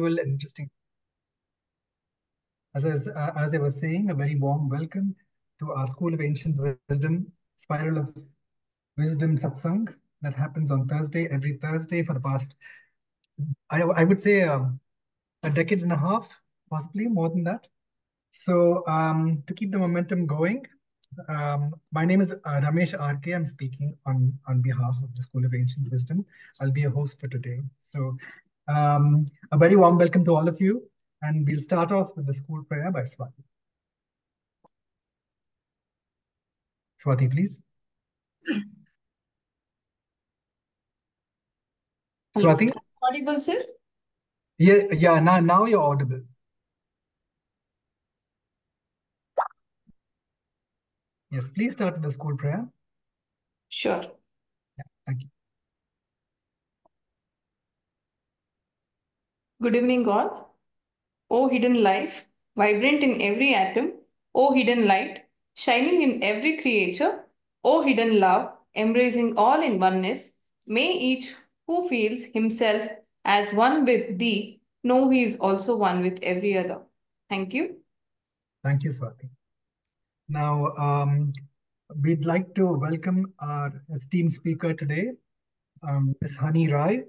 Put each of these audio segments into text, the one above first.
and interesting. As I was saying, a very warm welcome to our School of Ancient Wisdom Spiral of Wisdom Satsang that happens on Thursday, every Thursday for the past, I would say, a decade and a half, possibly more than that. So to keep the momentum going, my name is Ramesh RK. I'm speaking on behalf of the School of Ancient Wisdom. I'll be a host for today. So a very warm welcome to all of you. And we'll start off with the school prayer by Swati. Swati, please. Hello. Swati? Audible, sir? Yeah, now you're audible. Yes, please start with the school prayer. Sure. Yeah, thank you. Good evening, God. O hidden life, vibrant in every atom. O hidden light, shining in every creature. O hidden love, embracing all in oneness. May each who feels himself as one with thee know he is also one with every other. Thank you. Thank you, Swati. Now, we'd like to welcome our esteemed speaker today, Ms. Honey Rai,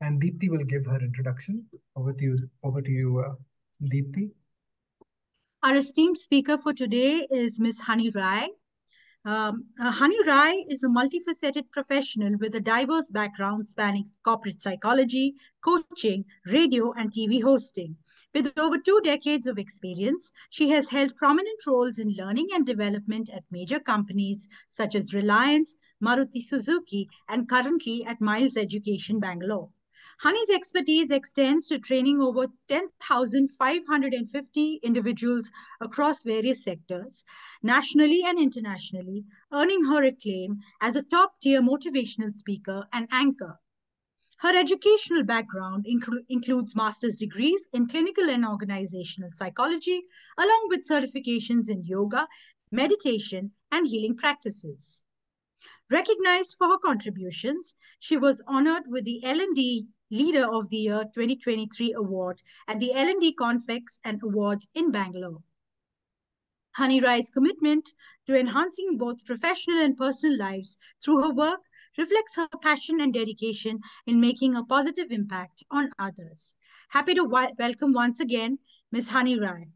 and Deepthi will give her introduction. Over to you, Deepthi. Our esteemed speaker for today is Ms. Honey Rai. Honey Rai is a multifaceted professional with a diverse background spanning corporate psychology, coaching, radio, and TV hosting. With over 2 decades of experience, she has held prominent roles in learning and development at major companies such as Reliance, Maruti Suzuki, and currently at Miles Education, Bangalore. Honey's expertise extends to training over 10,550 individuals across various sectors, nationally and internationally, earning her acclaim as a top-tier motivational speaker and anchor. Her educational background includes master's degrees in clinical and organizational psychology, along with certifications in yoga, meditation, and healing practices. Recognized for her contributions, she was honored with the L&D Leader of the Year 2023 award at the L&D Confex and Awards in Bangalore. Honey Rai's commitment to enhancing both professional and personal lives through her work reflects her passion and dedication in making a positive impact on others. Happy to welcome once again Ms. Honey Rai.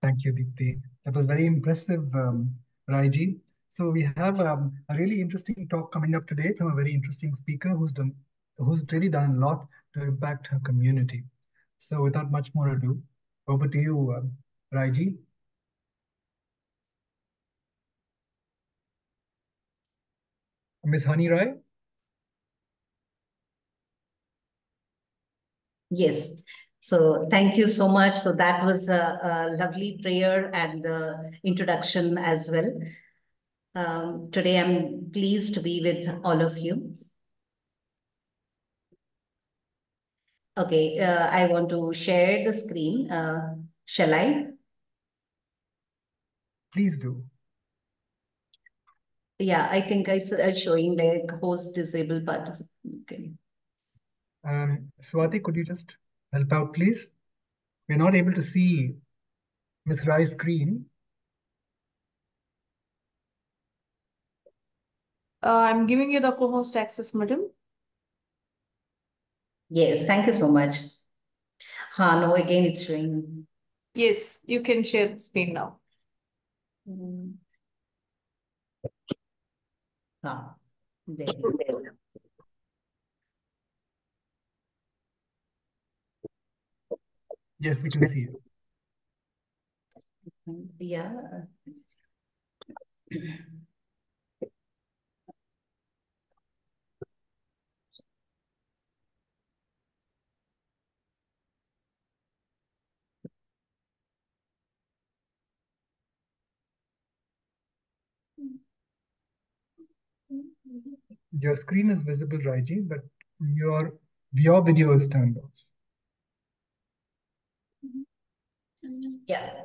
Thank you, Deepthi. That was very impressive, Raiji. So we have a really interesting talk coming up today from a very interesting speaker who's really done a lot to impact her community. So without much more ado, over to you, Raiji. Ms. Honey Rai? Yes. So thank you so much. So that was a lovely prayer and the introduction as well. Today I'm pleased to be with all of you. Okay, I want to share the screen. Shall I? Please do. Yeah, I think it's showing like host disabled participant. Okay. Swati, could you just help out, please? We're not able to see Ms. Rai's screen. I'm giving you the co-host access, madam. Yes, thank you so much. No, again it's showing. Yes, you can share the screen now. There. Yes, we can see it. Yeah. Your screen is visible, Raiji, but your video is turned off. Yeah.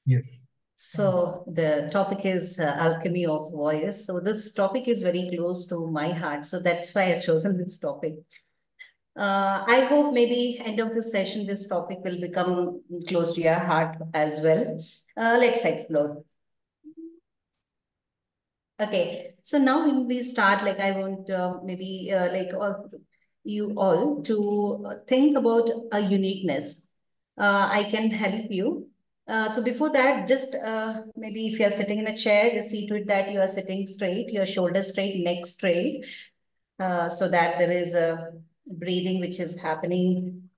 Yes. So the topic is alchemy of voice. So this topic is very close to my heart. So that's why I've chosen this topic. I hope maybe end of this session, this topic will become close to your heart as well. Let's explore. Okay, so now when we start, like I want maybe you all to think about a uniqueness. I can help you. So before that, just maybe if you are sitting in a chair, just see to it that you are sitting straight, your shoulders straight, neck straight, so that there is a breathing which is happening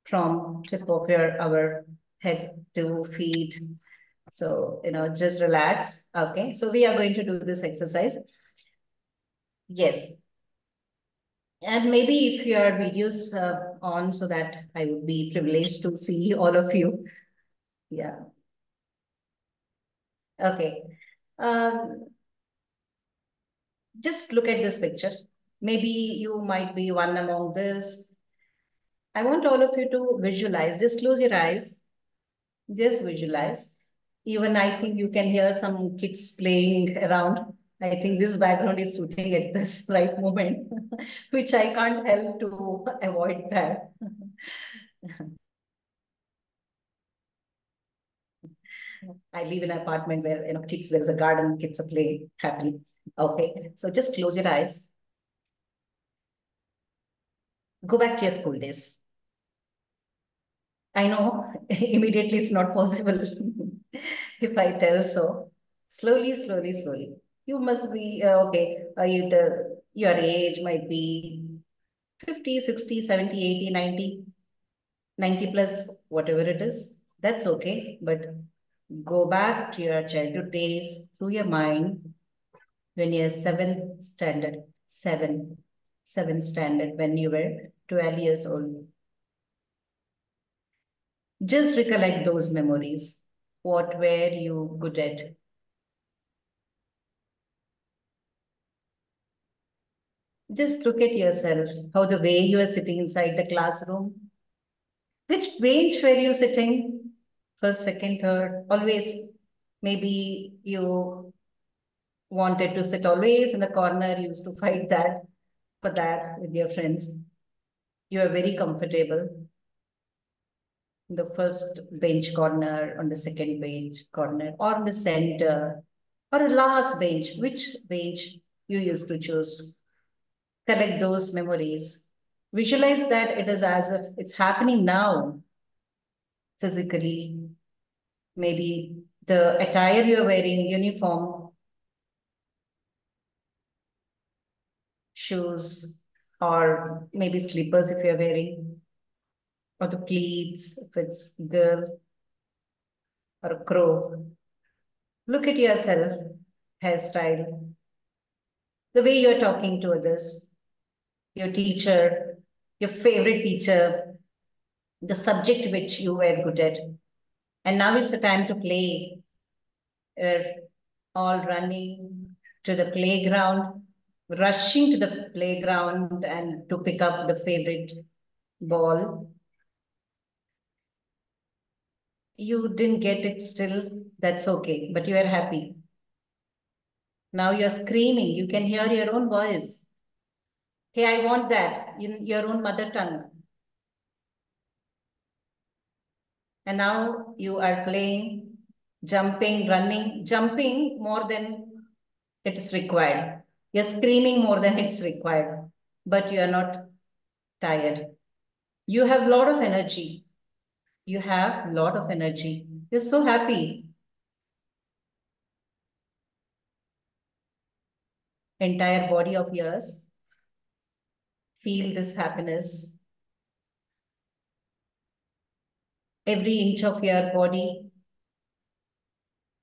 from tip of our head to feet. So, just relax. Okay. So we are going to do this exercise. Yes. And maybe if your videos on, so that I would be privileged to see all of you. Yeah. Okay. Just look at this picture. Maybe you might be one among this. I want all of you to visualize. Just close your eyes. Just visualize. Even I think you can hear some kids playing around. I think this background is suiting at this right moment, which I can't help to avoid that. I live in an apartment where kids, there's a garden, kids are playing happily. Okay, so just close your eyes. Go back to your school days. I know immediately it's not possible if I tell so. Slowly, slowly, slowly. You must be, okay, your age might be 50, 60, 70, 80, 90, 90 plus, whatever it is. That's okay. But go back to your childhood days through your mind when you're seventh standard, seventh standard, when you were 12 years old. Just recollect those memories. What were you good at? Just look at yourself, how the way you are sitting inside the classroom. Which bench were you sitting? First, second, third, always. Maybe you wanted to sit always in the corner, you used to fight that for that with your friends. You are very comfortable in the first bench corner, on the second bench corner, or in the center, or a last bench. Which bench you used to choose? Collect those memories. Visualize that it is as if it's happening now, physically. Maybe the attire you're wearing, uniform, shoes, or maybe slippers if you're wearing, or the pleats if it's girl or a crow. Look at yourself, hairstyle, the way you're talking to others, your teacher, your favorite teacher, the subject which you were good at. And now it's the time to play. We're all running to the playground, rushing to the playground and to pick up the favorite ball. You didn't get it still, that's okay, but you are happy. Now you're screaming, you can hear your own voice. Hey, I want that in your own mother tongue. And now you are playing, jumping, running, jumping more than it is required. You're screaming more than it's required, but you are not tired. You have a lot of energy. You have a lot of energy. You're so happy. Entire body of yours. Feel this happiness. Every inch of your body.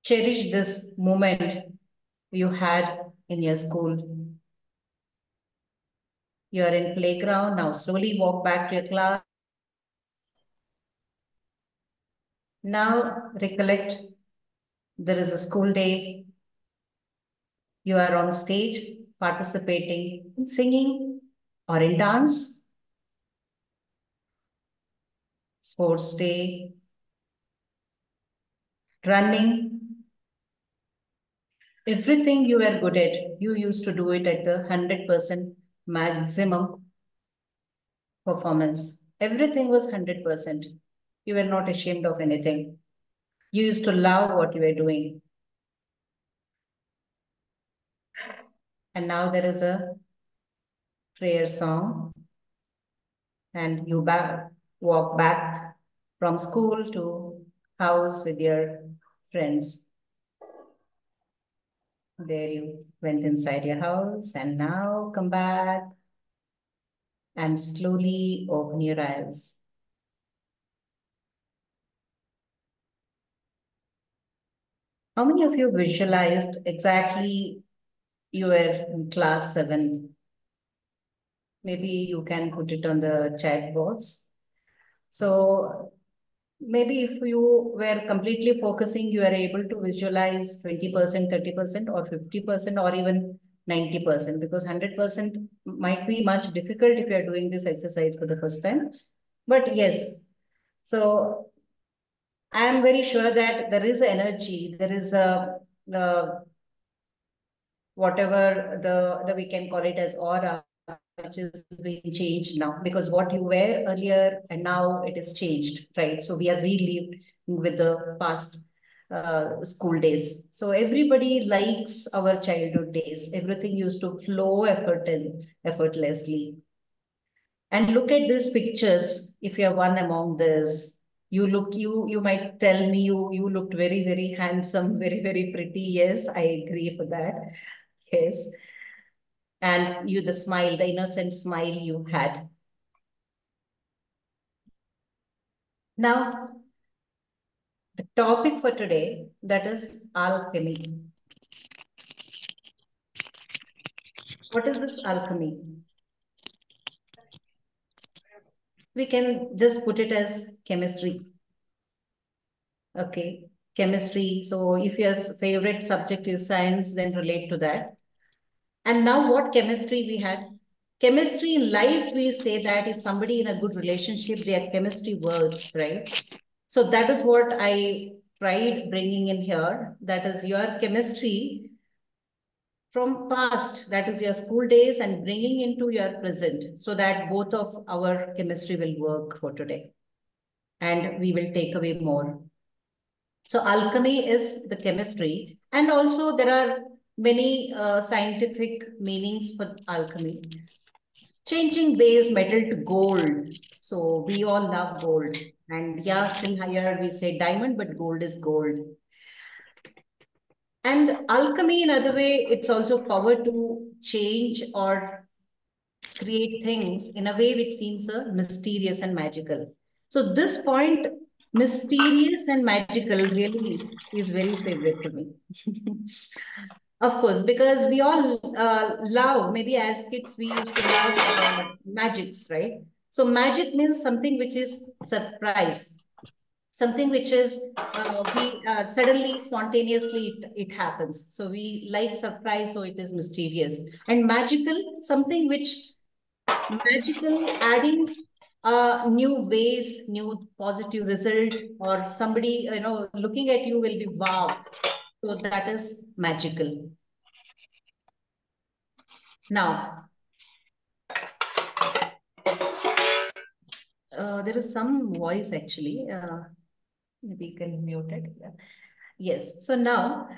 Cherish this moment you had in your school. You are in playground. Now slowly walk back to your class. Now recollect there is a school day. You are on stage participating in singing or in dance. Sports day. Running. Everything you were good at, you used to do it at the 100% maximum. performance. Everything was 100%. You were not ashamed of anything. You used to love what you were doing. And now there is a prayer song, and you walk back from school to house with your friends. There you went inside your house, and now come back and slowly open your eyes. How many of you visualized exactly you were in class 7th? Maybe you can put it on the chat box. So maybe if you were completely focusing, you are able to visualize 20%, 30%, or 50%, or even 90%, because 100% might be much difficult if you are doing this exercise for the first time. But yes, so I am very sure that there is energy, there is a whatever the we can call it as aura, which is being changed now, because what you were earlier and now it is changed, right? So we are relived with the past school days. So everybody likes our childhood days. Everything used to flow effortlessly. And look at these pictures. If you are one among this, you might tell me you looked very, very handsome, very, very pretty. Yes, I agree for that. Yes. And you, the smile, the innocent smile you had. Now, the topic for today, that is alchemy. What is this alchemy? We can just put it as chemistry. Okay, chemistry. So if your favorite subject is science, then relate to that. And now what chemistry we had? Chemistry in life, we say that if somebody in a good relationship, their chemistry works, right? So that is what I tried bringing in here. That is your chemistry from past, that is your school days, and bringing into your present, so that both of our chemistry will work for today. And we will take away more. So alchemy is the chemistry. And also there are many scientific meanings for alchemy. Changing base metal to gold. So we all love gold. And yeah, still higher we say diamond, but gold is gold. And alchemy, in other way, it's also power to change or create things in a way which seems mysterious and magical. So this point, mysterious and magical, really is very favorite to me. Of course, because we all love, maybe as kids, we used to love magics, right? So magic means something which is surprise, something which is we suddenly, spontaneously, it happens. So we like surprise, so it is mysterious. And magical, something which magical, adding new ways, new positive result, or somebody, looking at you will be wow. So that is magical. Now, there is some voice actually. Maybe you can mute it. Yeah. Yes. So now,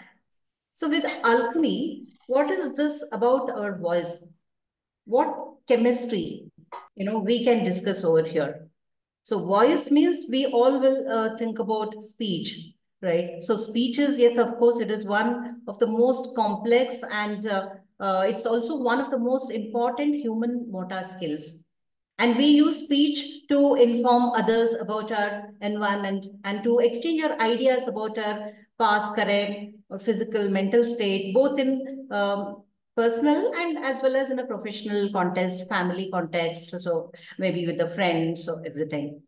so with alchemy, what is this about our voice? What chemistry, we can discuss over here. So voice means we all will think about speech, right? So speech is, yes, of course, it is one of the most complex, and it's also one of the most important human motor skills. And we use speech to inform others about our environment and to exchange our ideas about our past, current, or physical, mental state, both in personal and as well as in a professional context, family context, so maybe with the friends or everything.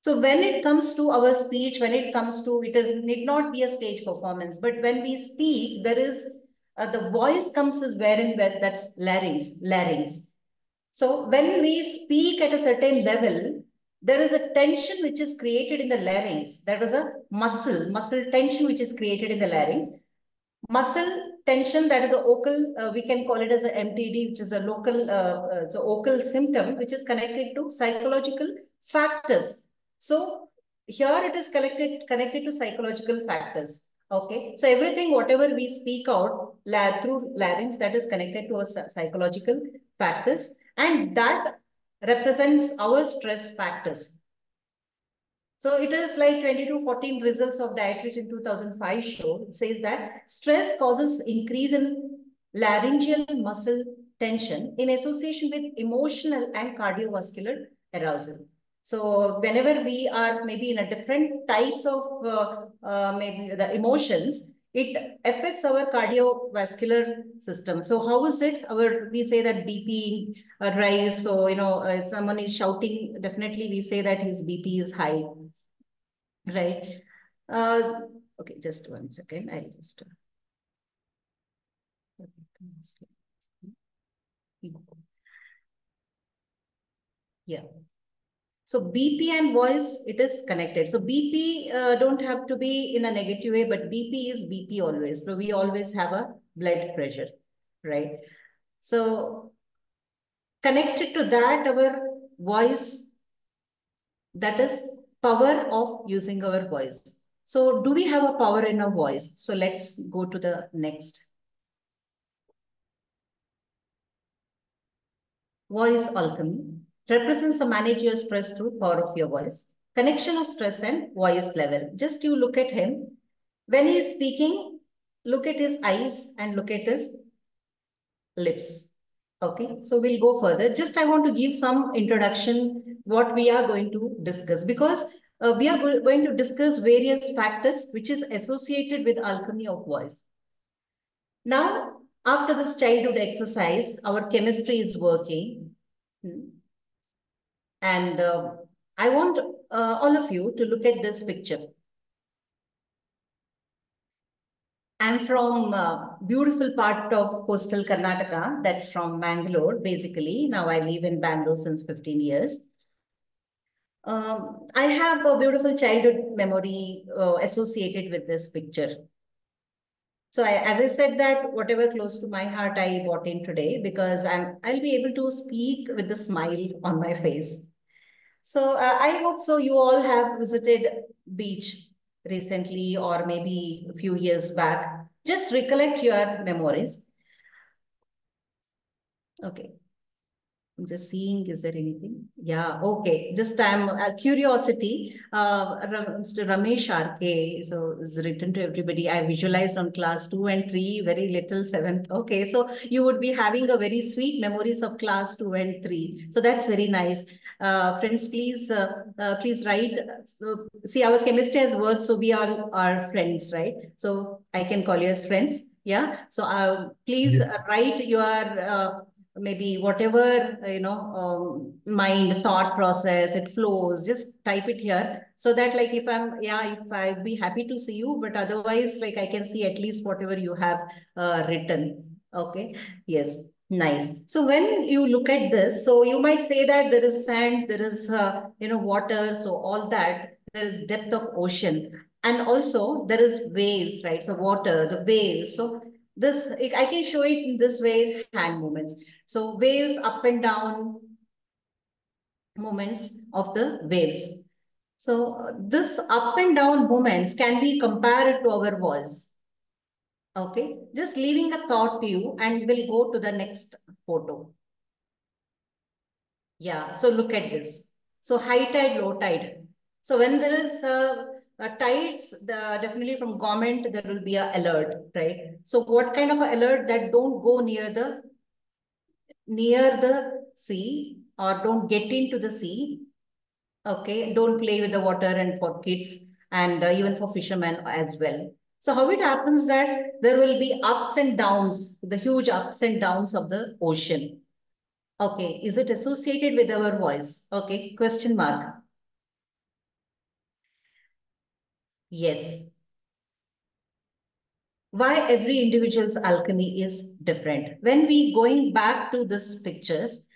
So when it comes to our speech, when it comes to, need not be a stage performance, but when we speak, there is, the voice comes as where that's larynx. So when we speak at a certain level, there is a tension which is created in the larynx. There is a muscle tension which is created in the larynx. Muscle tension, that is a vocal, we can call it as a MTD, which is a local, it's a vocal symptom, which is connected to psychological factors. So here it is connected to psychological factors. Okay, so everything, whatever we speak out through larynx, that is connected to a psychological factors, and that represents our stress factors. So it is like 2214 results of Dietrich in 2005 show. It says that stress causes increase in laryngeal muscle tension in association with emotional and cardiovascular arousal. So whenever we are maybe in a different types of maybe the emotions, it affects our cardiovascular system. So how is it? We say that BP rise. So, if someone is shouting, definitely we say that his BP is high. Right. Okay, just 1 second. I'll just. Yeah. So BP and voice, it is connected. So BP don't have to be in a negative way, but BP is BP always. So we always have a blood pressure, right? So connected to that, our voice, that is power of using our voice. So do we have a power in our voice? So let's go to the next. Voice alchemy represents the manage your stress through power of your voice. Connection of stress and voice level. Just you look at him. When he is speaking, look at his eyes and look at his lips. Okay, so we'll go further. Just I want to give some introduction what we are going to discuss, because we are going to discuss various factors which is associated with alchemy of voice. Now, after this childhood exercise, our chemistry is working. And I want all of you to look at this picture. I'm from beautiful part of coastal Karnataka. That's from Mangalore, basically. Now I live in Bangalore since 15 years. I have a beautiful childhood memory associated with this picture. So as I said that whatever close to my heart, I brought in today because I'll be able to speak with a smile on my face. So I hope so you all have visited beach recently or maybe a few years back. Just recollect your memories. Okay. I'm just seeing, is there anything? Yeah, okay. Just I'm curiosity. Mr. Ramesh RK, so it's written to everybody. I visualized on class 2 and 3, very little 7th. Okay, so you would be having a very sweet memories of class 2 and 3. So that's very nice. Friends, please write. So, see, our chemistry has worked, so we all are friends, right? So I can call you as friends. Yeah. So please write your maybe whatever mind thought process it flows, just type it here so that like if I'd be happy to see you, but otherwise like I can see at least whatever you have written. Okay, yes, nice. So when you look at this, so you might say that there is sand, there is water, so all that, there is depth of ocean, and also there is waves, right? So water, the waves. So this I can show it in this way, hand movements. So waves, up and down movements of the waves. So this up and down movements can be compared to our voice. Okay, just leaving a thought to you, and we'll go to the next photo. Yeah, so look at this. So high tide, low tide. So when there is tides, definitely from government, there will be an alert, right? So what kind of an alert? That don't go near the sea or don't get into the sea. Okay, don't play with the water, and for kids and even for fishermen as well. So how it happens that there will be ups and downs, the huge ups and downs of the ocean. Okay, is it associated with our voice? Okay, question mark. Yes. Why every individual's alchemy is different? When we going back to this pictures,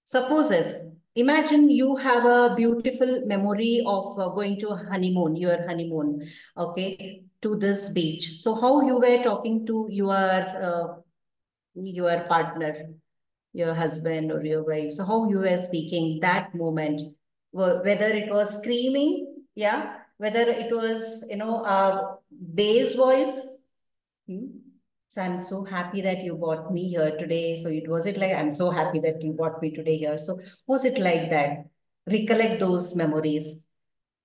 suppose if imagine you have a beautiful memory of going to a honeymoon, your honeymoon, okay, to this beach. So how you were talking to your partner, your husband or your wife. So how you were speaking that moment, whether it was screaming, yeah, whether it was, a bass voice. So I'm so happy that you brought me here today. So was it like, I'm so happy that you brought me today here. So was it like that? Recollect those memories.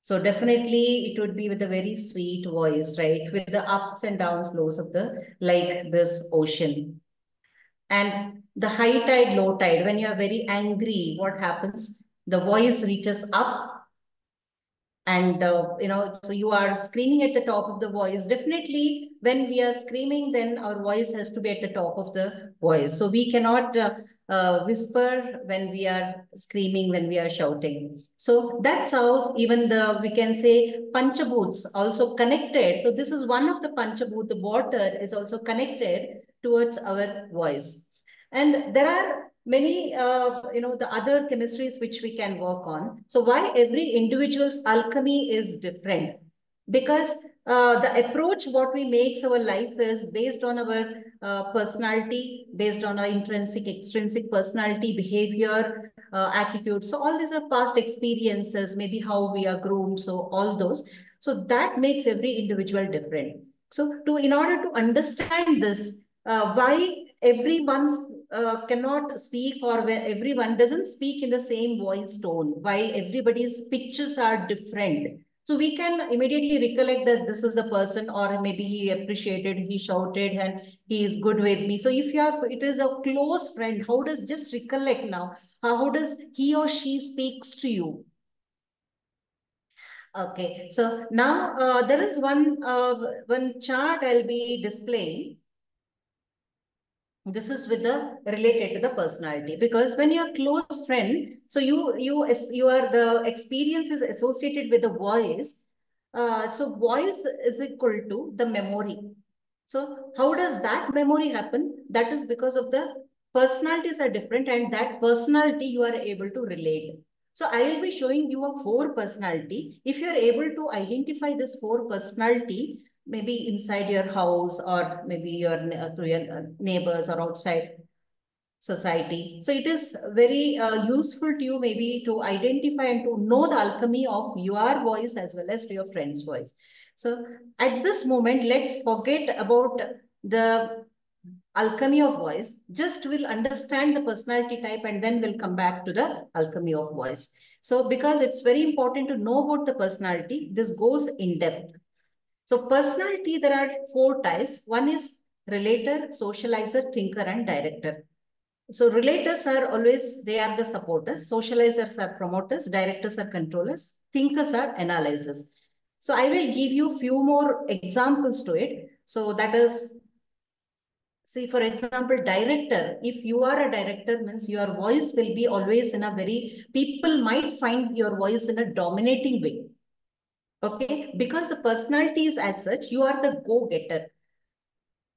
So definitely it would be with a very sweet voice, right? With the ups and downs flows of like this ocean. And the high tide, low tide, when you are very angry, what happens? The voice reaches up, and so you are screaming at the top of the voice. Definitely when we are screaming, then our voice has to be at the top of the voice. So we cannot whisper when we are screaming, when we are shouting. So that's how even we can say panchabhuts also connected. So this is one of the panchabhut. The water is also connected towards our voice. And there are many, the other chemistries which we can work on. So why every individual's alchemy is different? Because the approach what we makes our life is based on our personality, based on our intrinsic, extrinsic personality, behavior, attitude. So all these are past experiences, maybe how we are groomed. So all those. So that makes every individual different. So in order to understand this, why everyone's cannot speak, or where everyone doesn't speak in the same voice tone, why everybody's pitches are different. So we can immediately recollect that this is the person, or maybe he appreciated, he shouted, and he is good with me. So if it is a close friend, how does, just recollect now, how does he or she speaks to you? Okay, so now there is one chart I'll be displaying. This is related to the personality, because when you're close friend, so the experience is associated with the voice. So voice is equal to the memory. So how does that memory happen? That is because of the personalities are different, and that personality you are able to relate. So I will be showing you a 4 personality. If you are able to identify this 4 personality, maybe inside your house, or maybe through your neighbors or outside society. So it is very useful to you maybe to identify and to know the alchemy of your voice as well as to your friend's voice. So at this moment, let's forget about the alchemy of voice. Just we'll understand the personality type, and then we'll come back to the alchemy of voice. So because it's very important to know about the personality, this goes in depth. So personality, there are 4 types. One is relator, socializer, thinker, and director. So relators are always, they are the supporters. Socializers are promoters. Directors are controllers. Thinkers are analyzers. So I will give you few more examples to it. So that is, see, for example, director. If you are a director, means your voice will be always in a very, people might find your voice in a dominating way. Okay, because the personality is as such, you are the go-getter.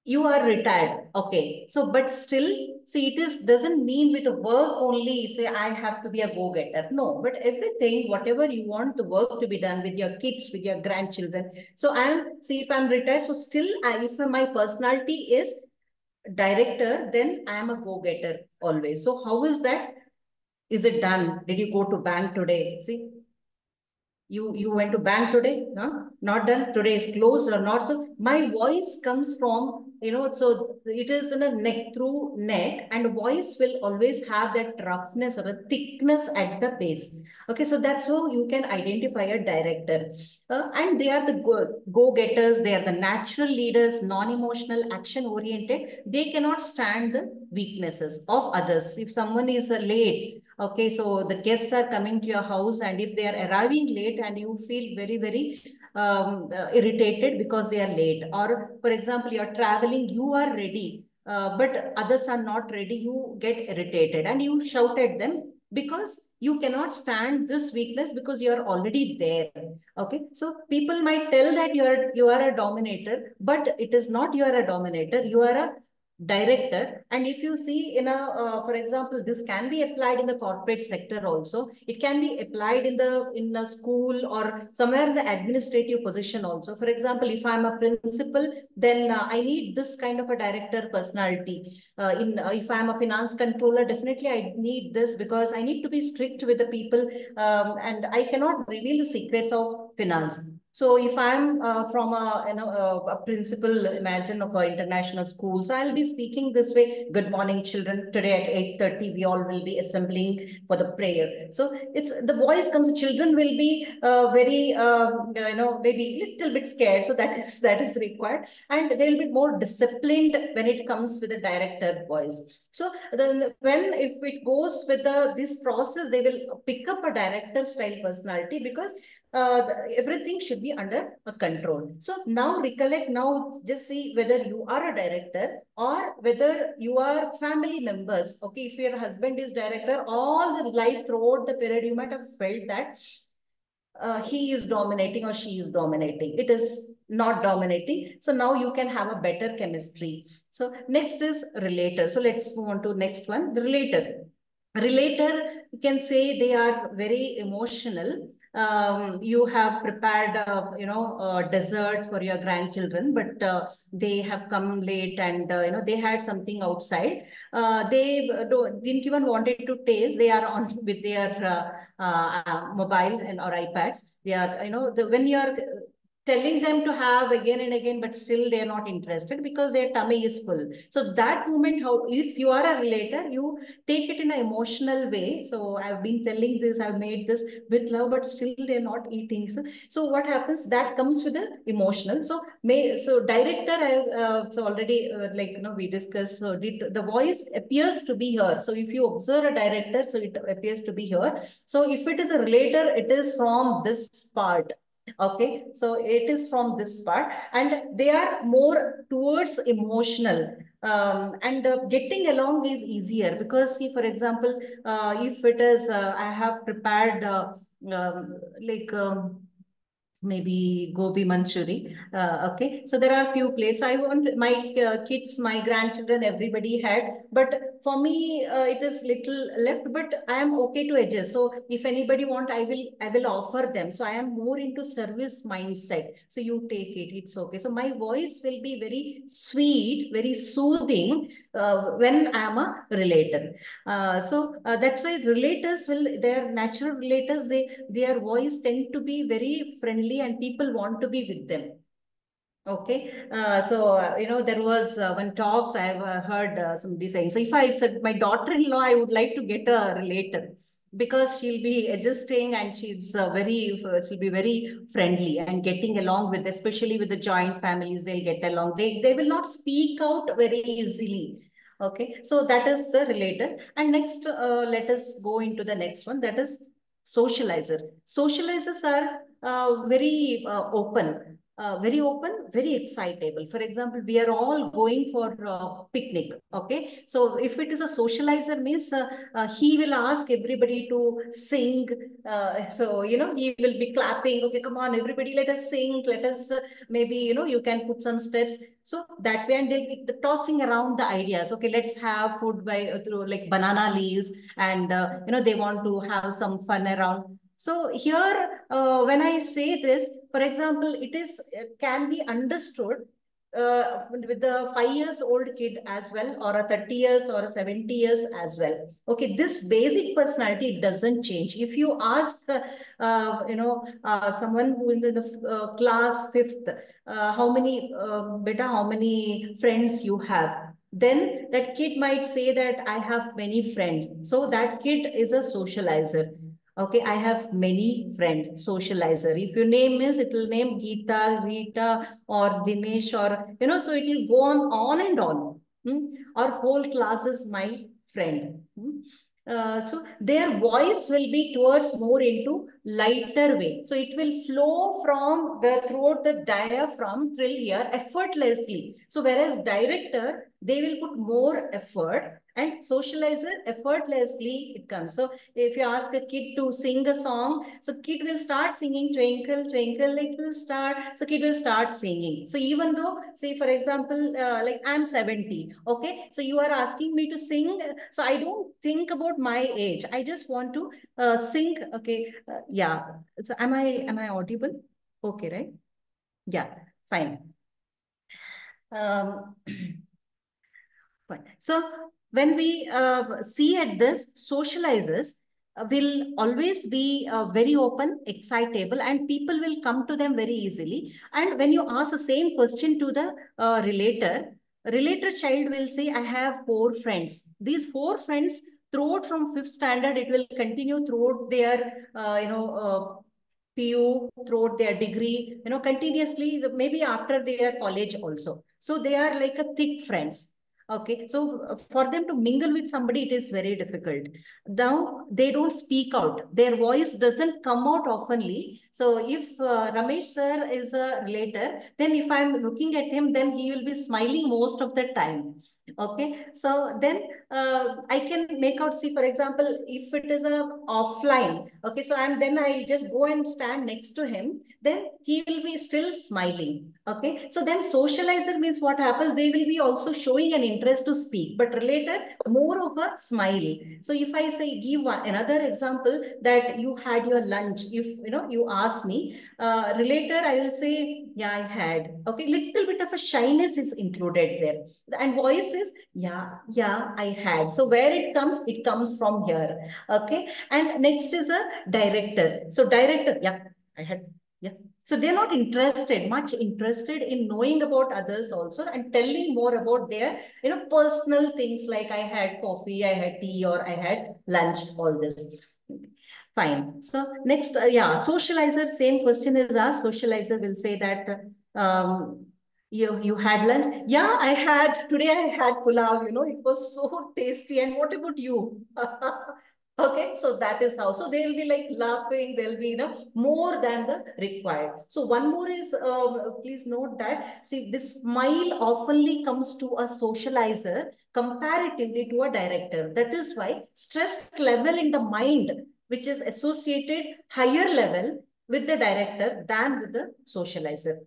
You are retired. Okay. So, but still, see, doesn't mean with the work only, say, I have to be a go-getter. No, but everything, whatever you want the work to be done with your kids, with your grandchildren. So if I'm retired, so still, if my personality is director, then I am a go-getter always. So how is that? Is it done? Did you go to bank today? See, you went to bank today? No, not done. Today is closed or not. So my voice comes from, so it is in a neck through neck, and voice will always have that roughness or a thickness at the base. Okay, so that's how you can identify a director. And they are the go-getters. They are the natural leaders, non-emotional, action-oriented. They cannot stand the weaknesses of others. If someone is late, okay, so the guests are coming to your house, and if they are arriving late, and you feel very, very irritated because they are late. Or for example, you're traveling, you are ready, but others are not ready, you get irritated and you shout at them, because you cannot stand this weakness, because you are already there. Okay, so people might tell that you are a dominator, but it is not you are a dominator, you are a director. And if you see in a, for example, this can be applied in the corporate sector also. It can be applied in a school or somewhere in the administrative position also. For example, if I'm a principal, then I need this kind of a director personality. If I'm a finance controller, definitely I need this, because I need to be strict with the people, and I cannot reveal the secrets of finance. So if I'm from a principal, imagine, of an international school, so I'll be speaking this way: good morning, children. Today at 8:30, we all will be assembling for the prayer. So it's the voice comes. Children will be very maybe little bit scared. So that is required, and they'll be more disciplined when it comes with a director voice. So then when if it goes with this process, they will pick up a director style personality, because everything should be under a control. So now recollect, now just see whether you are a director or whether you are family members. Okay, if your husband is director, all the life throughout the period, you might have felt that he is dominating or she is dominating. It is not dominating. So now you can have a better chemistry. So next is relator. So let's move on to next one, the relator. Relator, you can say they are very emotional. You have prepared, dessert for your grandchildren, but they have come late, and they had something outside. They didn't even wanted to taste. They are on with their mobile and or iPads. They are, when you are telling them to have again and again, but still they are not interested because their tummy is full. So that moment, how if you are a relator, you take it in an emotional way. So I've been telling this, I've made this with love, but still they're not eating. So what happens? That comes with the emotional. So director, so already we discussed. So the voice appears to be here. So if you observe a director, so it appears to be here. So if it is a relator, it is from this part. Okay, so it is from this part, and they are more towards emotional, and getting along is easier, because see, for example, if it is I have prepared like maybe gobi manchuri. Okay, so there are few places I want my kids, my grandchildren, everybody had, but for me it is little left, but I am okay to adjust. So if anybody want, I will offer them. So I am more into service mindset. So you take it, it's okay. So my voice will be very sweet, very soothing when I am a relator. That's why relators their natural relators, their voice tend to be very friendly and people want to be with them. Okay, there was one talks I have heard somebody saying. So if it's my daughter-in-law, I would like to get a relator, because she'll be adjusting and she'll be very friendly and getting along with, especially with the joint families, they'll get along. They will not speak out very easily. Okay, so that is the relator. And next, let us go into the next one, that is socializer. Socializers are very open. Very open, very excitable. For example, we are all going for a picnic. Okay, so if it is a socializer, means he will ask everybody to sing. He will be clapping. Okay, come on, everybody, let us sing. Let us maybe you can put some steps. So that way, and they'll be tossing around the ideas. Okay, let's have food by through like banana leaves, and they want to have some fun around. So here, when I say this, for example, it can be understood with the 5 years old kid as well, or a 30 years or a 70 years as well. Okay, this basic personality doesn't change. If you ask, someone who is in the class 5th, how many friends you have? Then that kid might say that I have many friends. So that kid is a socializer. Okay, I have many friends, socializer. If your name is, it will name Geeta, Rita, or Dinesh, or, so it will go on and on. Our whole class is my friend. So their voice will be towards more into lighter way. So it will flow from throughout the diaphragm till here effortlessly. So whereas director, they will put more effort, And socializer, effortlessly it comes. So if you ask a kid to sing a song, so kid will start singing Twinkle, Twinkle, Little Star. So kid will start singing. So even though, say for example, like I'm 70, okay? So you are asking me to sing. So I don't think about my age. I just want to sing, okay? Yeah. So am I audible? Okay, right? Yeah, fine. Um, Fine. So when we see at this, socializers will always be very open, excitable, and people will come to them very easily. And when you ask the same question to the relator child will say, I have 4 friends. These 4 friends throughout from 5th standard, it will continue throughout their, PU, throughout their degree, continuously, maybe after their college also. So they are like a thick friends. Okay, so for them to mingle with somebody, it is very difficult. Now they don't speak out. Their voice doesn't come out oftenly. So if Ramesh sir is a relator, then if I'm looking at him, then he will be smiling most of the time. Okay, so then I can make out, see, for example, if it is a offline, okay, so I just go and stand next to him, then he will be still smiling. Okay, so then socializer means what happens, they will be also showing an interest to speak, but related more of a smile. So if I say, give another example, that you had your lunch, if you ask me, relator, I will say, yeah, I had. Okay, little bit of a shyness is included there, and voice is, yeah, I had. So where it comes from here. Okay, and next is a director. So director, yeah, I had. Yeah. So they're not much interested in knowing about others also, and telling more about their, personal things, like I had coffee, I had tea, or I had lunch, all this. Fine. So next, socializer, same question is asked. Socializer will say that, you had lunch. Yeah, I had, today I had pulao, it was so tasty. And what about you? Okay, so that is how. So they'll be like laughing, they'll be, more than the required. So one more is, please note that, see, this smile oftenly comes to a socializer comparatively to a director. That is why stress level in the mind, which is associated higher level with the director than with the socializer.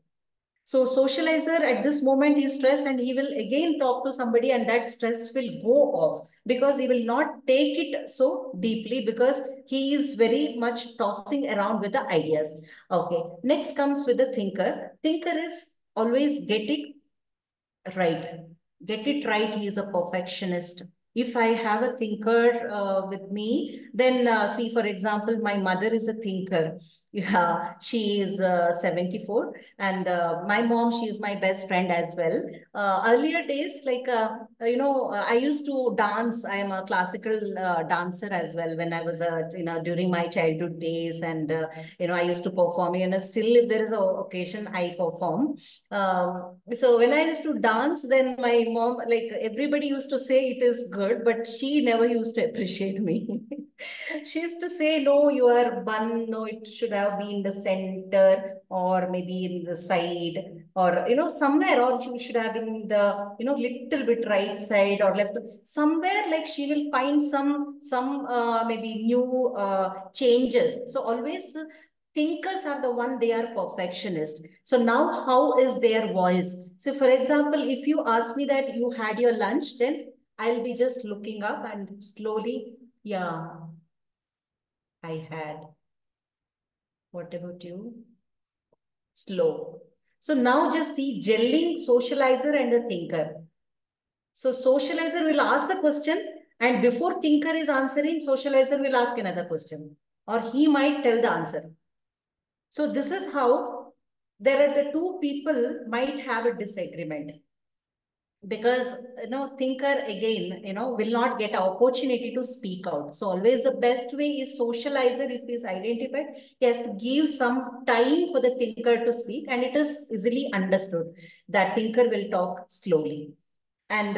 So socializer at this moment is stressed, and he will again talk to somebody, and that stress will go off, because he will not take it so deeply, because he is very much tossing around with the ideas. Okay. Next comes with the thinker. Thinker is always get it right. Get it right. He is a perfectionist. If I have a thinker with me, then see, for example, my mother is a thinker. Yeah, she is 74, and my mom, she is my best friend as well. Earlier days, like, I used to dance. I am a classical dancer as well when I was, during my childhood days, and, I used to perform, and still if there is an occasion, I perform. So when I used to dance, then my mom, like, everybody used to say it is good, but she never used to appreciate me. She used to say, no, you are bun, no, it should have been in the center, or maybe in the side, or, somewhere, or you should have been in the, little bit right side or left, somewhere, like she will find some maybe new changes. So always thinkers are the one, they are perfectionist. So now how is their voice? So for example, if you ask me that you had your lunch, then I'll be just looking up and slowly, yeah, I had. What about you? Slow. So now just see, gelling socializer and the thinker. So socializer will ask the question, and before thinker is answering, socializer will ask another question, or he might tell the answer. So this is how there are the two people might have a disagreement, because thinker again will not get an opportunity to speak out. So always the best way is socializer, if he is identified, he has to give some time for the thinker to speak, and it is easily understood that thinker will talk slowly. And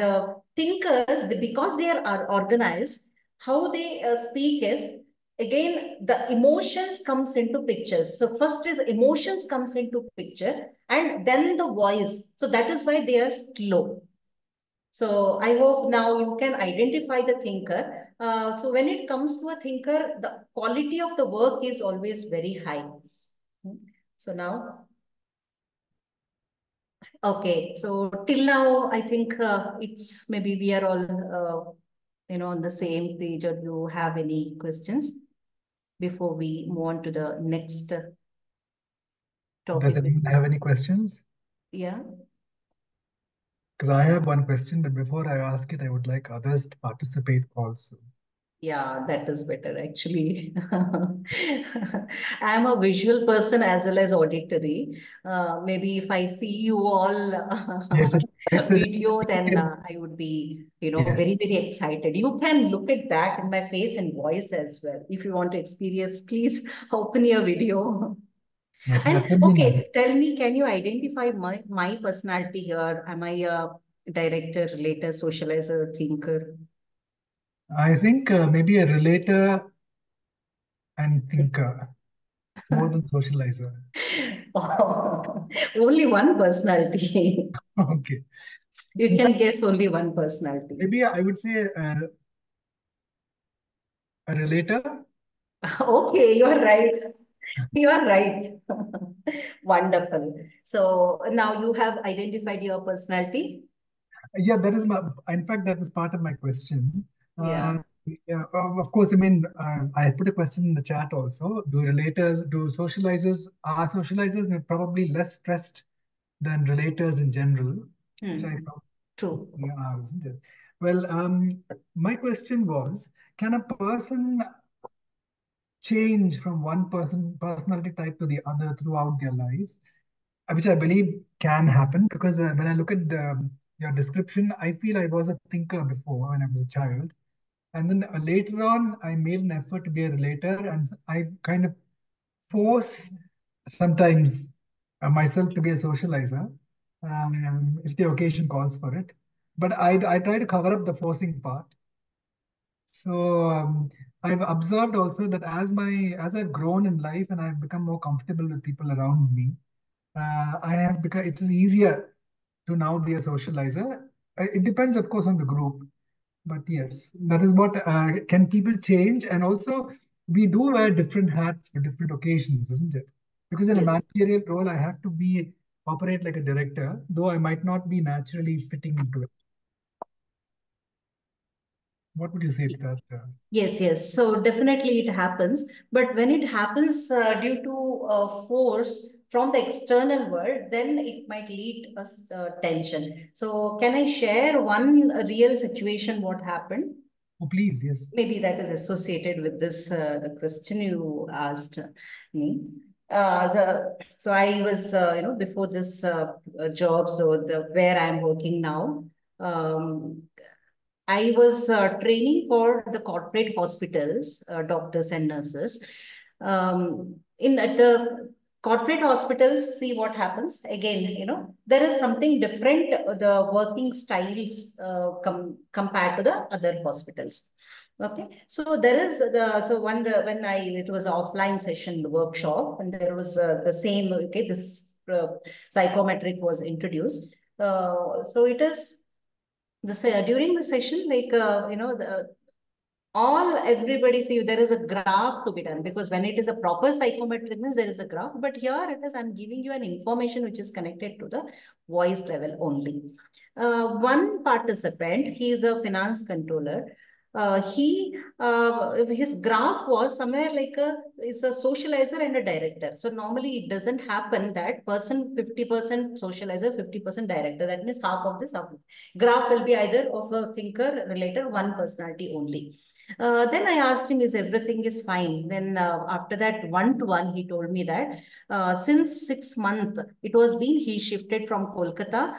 thinkers, because they are organized, how they speak is, again, the emotions comes into pictures. So first is emotions comes into picture, and then the voice. So that is why they are slow. So I hope now you can identify the thinker. So when it comes to a thinker, the quality of the work is always very high. So now, okay. So till now, I think it's maybe we are all, on the same page. Or do you have any questions before we move on to the next Does topic? anyone have any questions? Yeah. Because I have one question, but before I ask it, I would like others to participate also. Yeah, that is better actually. I'm a visual person as well as auditory. Maybe if I see you all Yes, it's nice that video, you then can, I would be, yes, very, very excited. You can look at that in my face and voice as well. If you want to experience, please open your video. yes, And that would be okay, nice. tell me, can you identify my personality here? Am I a director, relator, socializer, thinker? I think maybe a relator and thinker more than socializer. Oh, only one personality. Okay. You In can fact, guess only one personality. maybe I would say a relator. Okay, you're right. You're right. Wonderful. So now you have identified your personality. Yeah, that is my, in fact, that was part of my question. Yeah. Yeah, of course, I mean, I put a question in the chat also. Do socializers, are socializers probably less stressed than relators in general, which I True. probably are, isn't it? Well, my question was, can a person change from one personality type to the other throughout their life? Which I believe can happen because when I look at your description, I feel I was a thinker before when I was a child. And then later on, I made an effort to be a relator, and I kind of force sometimes myself to be a socializer if the occasion calls for it. But I try to cover up the forcing part. So I've observed also that as I've grown in life and I've become more comfortable with people around me, I have become it is easier to now be a socializer. It depends, of course, on the group, but yes, that is what can people change, and also we do wear different hats for different occasions, isn't it? Because in a Yes. managerial role, I have to be operate like a director, though I might not be naturally fitting into it. What would you say to that? Yes, yes. So definitely it happens. But when it happens due to force from the external world, then it might lead us tension. So can I share one real situation what happened? Oh, please, yes. Maybe that is associated with this, the question you asked me. So I was, before this job, so where I'm working now, um, I was training for the corporate hospitals, doctors and nurses. In at the corporate hospitals, see what happens. Again, there is something different, the working styles compared to the other hospitals. Okay, so there is when it was an offline session workshop, and there was the same, okay, this psychometric was introduced. So it is during the session, like all everybody see there is a graph to be done, because when it is a proper psychometric means there is a graph, but here it is I'm giving you an information which is connected to the voice level only. One participant, he is a finance controller. He his graph was somewhere like is a socializer and a director. So normally it doesn't happen that person 50% socializer, 50% director. That means half of this, half of graph will be either of a thinker, relator, one personality only. Then I asked him, is everything is fine? Then after that one-to-one, he told me that since 6 months, it was been, he shifted from Kolkata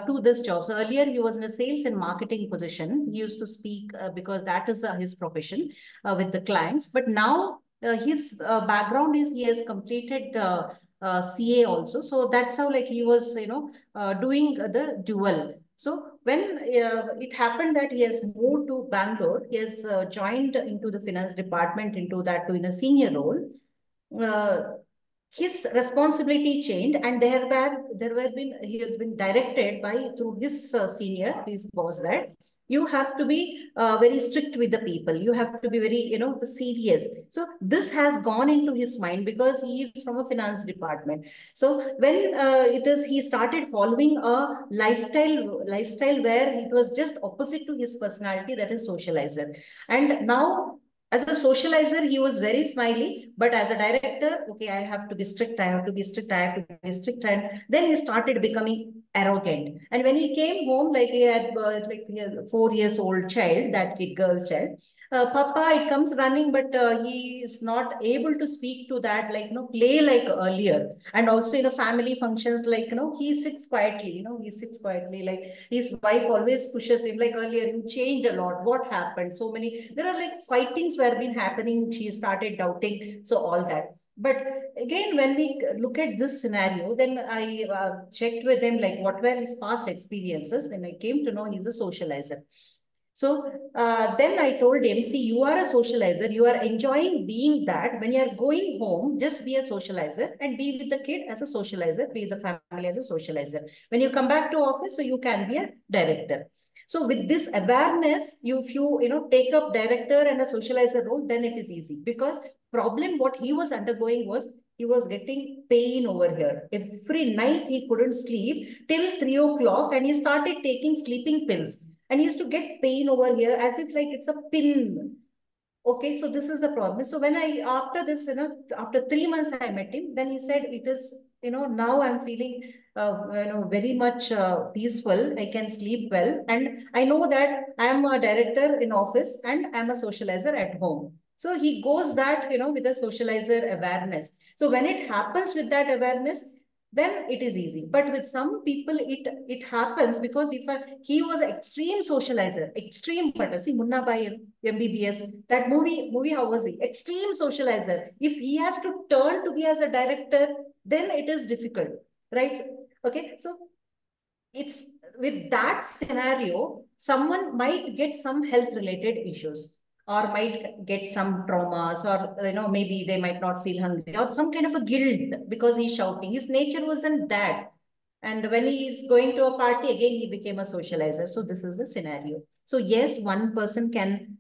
to this job. So earlier he was in a sales and marketing position. He used to speak because that is his profession with the clients. But now his background is he has completed CA also. So that's how like he was, doing the dual. So when it happened that he has moved to Bangalore, he has joined into the finance department into that to in a senior role. Uh, his responsibility changed, and he has been directed by through his senior, his boss, that you have to be very strict with the people. You have to be very, serious. So this has gone into his mind because he is from a finance department. So when he started following a lifestyle where it was just opposite to his personality, that is socializer. And now, as a socializer, he was very smiley, but as a director, okay, I have to be strict, I have to be strict, I have to be strict. And then he started becoming arrogant. And when he came home, like he had he had a 4 years old child, that kid, girl child, Papa, it comes running, but he is not able to speak to that, play like earlier. And also in the family functions, he sits quietly, like his wife always pushes him, like earlier, you changed a lot. What happened? So many, there are like fightings were been happening. She started doubting. So all that. But again, when we look at this scenario, then I checked with him, like what were his past experiences, and I came to know he's a socializer. So then I told him, see, you are a socializer. You are enjoying being that. When you are going home, just be a socializer and be with the kid as a socializer, be with the family as a socializer. When you come back to office, so you can be a director. So with this awareness, if you take up director and a socializer role, then it is easy. Because problem what he was undergoing was he was getting pain over here. Every night he couldn't sleep till 3 o'clock, and he started taking sleeping pills. And he used to get pain over here as if like it's a pin. Okay, so this is the problem. So when after this, after 3 months I met him, then he said it is, now I'm feeling, very much peaceful. I can sleep well. And I know that I am a director in office and I'm a socializer at home. So he goes that, with a socializer awareness. So when it happens with that awareness, then it is easy. But with some people, it happens because he was extreme socializer, extreme, but see, Munna Bhai, MBBS, that movie, how was he? Extreme socializer. If he has to turn to be as a director, then it is difficult, right? Okay, so it's with that scenario, someone might get some health related issues, or might get some traumas, or maybe they might not feel hungry, or some kind of a guilt because he's shouting. His nature wasn't that. And when he is going to a party, again, he became a socializer. So this is the scenario. So yes, one person can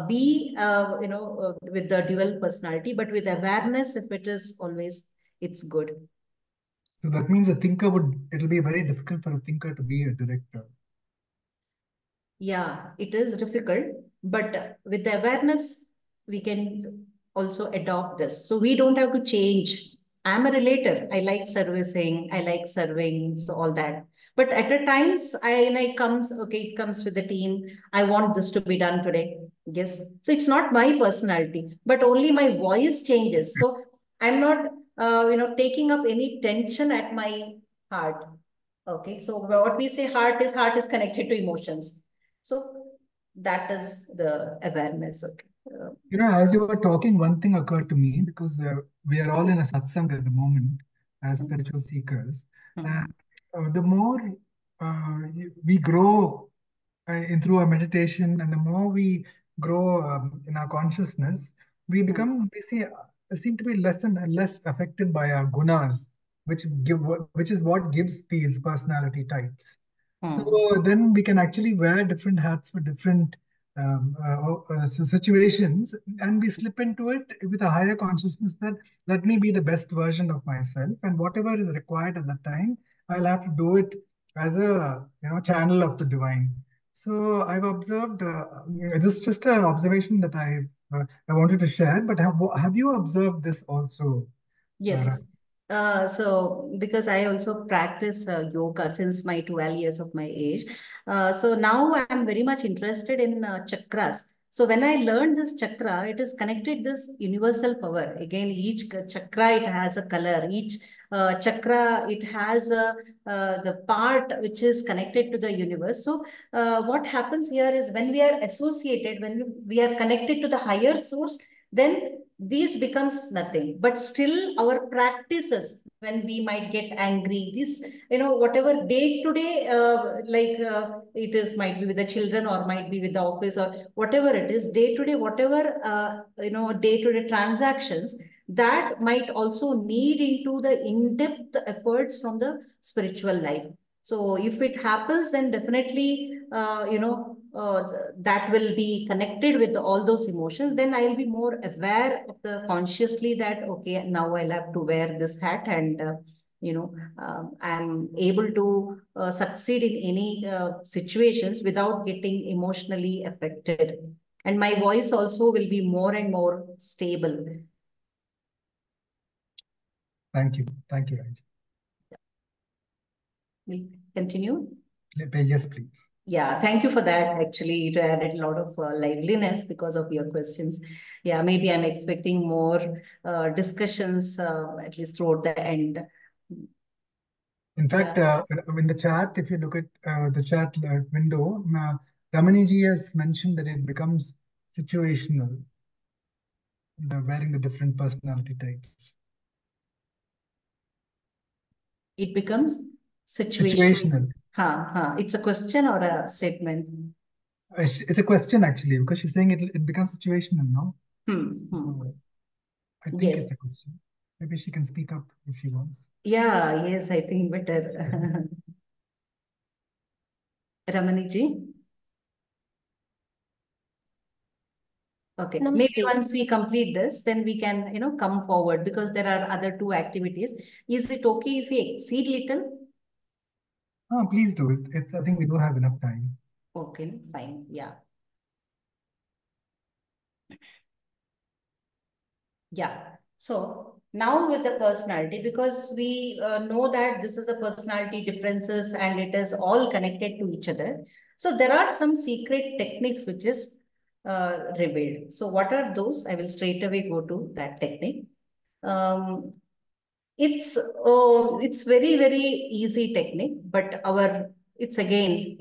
be, with the dual personality, but with awareness, if it is always, it's good. So that means it'll be very difficult for a thinker to be a director. Yeah, it is difficult, but with the awareness, we can also adopt this. So we don't have to change. I'm a relator. I like servicing. I like serving. So all that. But at the times, it comes with the team. I want this to be done today. Yes. So it's not my personality, but only my voice changes. So I'm not, taking up any tension at my heart. Okay. So what we say heart is connected to emotions. So that is the awareness. As you were talking, one thing occurred to me because we are all in a satsang at the moment as spiritual seekers. And the more we grow through our meditation, and the more we grow in our consciousness, we seem to be less and less affected by our gunas, which is what gives these personality types. So then we can actually wear different hats for different situations, and we slip into it with a higher consciousness that let me be the best version of myself, and whatever is required at that time, I'll have to do it as a channel of the divine. So I've observed, this is just an observation that I wanted to share, but have you observed this also? Yes. So because I also practice yoga since my 12 years of my age. So now I'm very much interested in chakras. So when I learned this chakra, it is connected this universal power. Again, each chakra, it has a color. Each chakra, it has the part which is connected to the universe. So what happens here is when we are associated, when we are connected to the higher source, then this becomes nothing. But still our practices, when we might get angry, this, whatever day to day, it is might be with the children or might be with the office or whatever it is, day to day, whatever, day to day transactions, that might also need into the in-depth efforts from the spiritual life. So if it happens, then definitely, that will be connected with all those emotions. Then I'll be more aware of the consciously that, okay, now I'll have to wear this hat and, I'm able to succeed in any situations without getting emotionally affected. And my voice also will be more and more stable. Thank you. Thank you, Raj. We continue? Yes, please. Yeah, thank you for that. Actually, it added a lot of liveliness because of your questions. Yeah, maybe I'm expecting more discussions, at least throughout the end. In fact, in the chat, if you look at the chat window, Ramaniji has mentioned that it becomes situational, wearing the different personality types. It becomes situational. Situational. It's a question or a statement? It's a question, actually, because she's saying it becomes situational, no? So I think Yes. it's a question. Maybe she can speak up if she wants. Yeah, yes, I think better. Ramaniji? Okay, Namaste. maybe once we complete this, then we can, come forward because there are other two activities. Is it okay if we exceed little? Oh, please do it. I think we do have enough time. Okay, fine. Yeah. Yeah. So now with the personality, because we know that this is a personality differences and it is all connected to each other. So there are some secret techniques which is revealed. So what are those? I will straight away go to that technique. It's very, very easy technique, but it's again,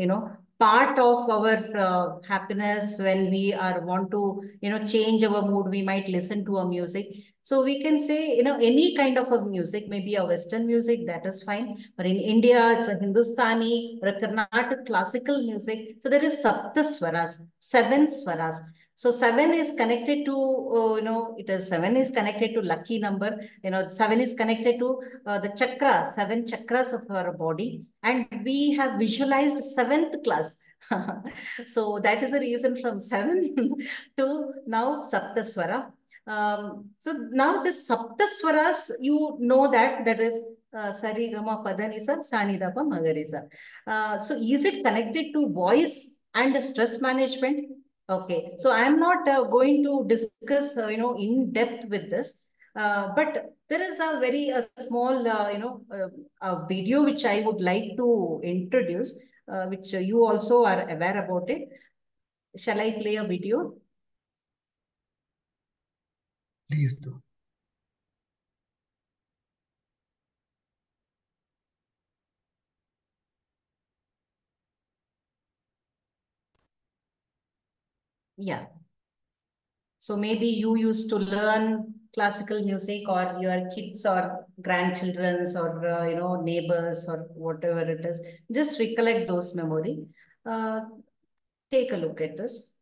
part of our happiness. When we want to, change our mood, we might listen to a music. So we can say, any kind of a music, maybe a Western music, that is fine. But in India, it's a Hindustani or a Carnatic classical music. So there is Sapta Swaras, 7 Swaras. So 7 is connected to, seven is connected to lucky number. 7 is connected to the chakra, 7 chakras of our body. And we have visualized 7th class. So that is the reason from 7 to now Saptaswara. So now this Saptaswaras, that is Sari Gama Padanisa, Sanidapa Magarisa. So is it connected to voice and stress management? Okay, so I am not going to discuss, in depth with this, but there is a small, a video which I would like to introduce, which you also are aware about it. Shall I play a video? Please do. Yeah. So maybe you used to learn classical music, or your kids or grandchildren's or, neighbors or whatever it is. Just recollect those memory. Take a look at this.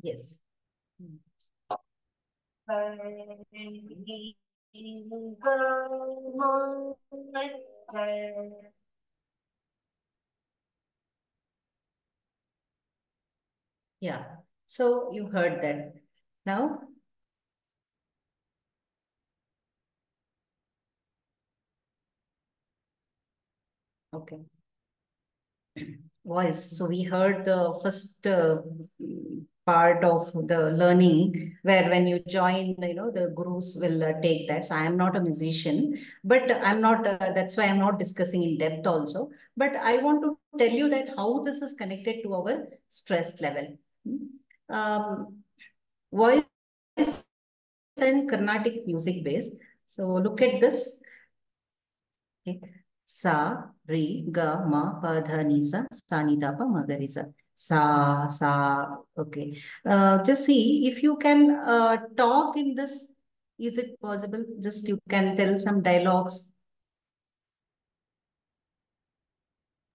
Yes. Yeah. So you heard that. Now, okay. Voice. So we heard the first part of the learning where when you join, the gurus will take that. So I am not a musician, but I'm not, that's why I'm not discussing in depth also. But I want to tell you that how this is connected to our stress level. Voice and Carnatic music base. So look at this. Okay. Sa, re, ga, ma, pa, dha, ni, sa, ni, da, pa, ma, ga, re, sa. Sa. Okay. Just see if you can talk in this. Is it possible? Just you can tell some dialogues.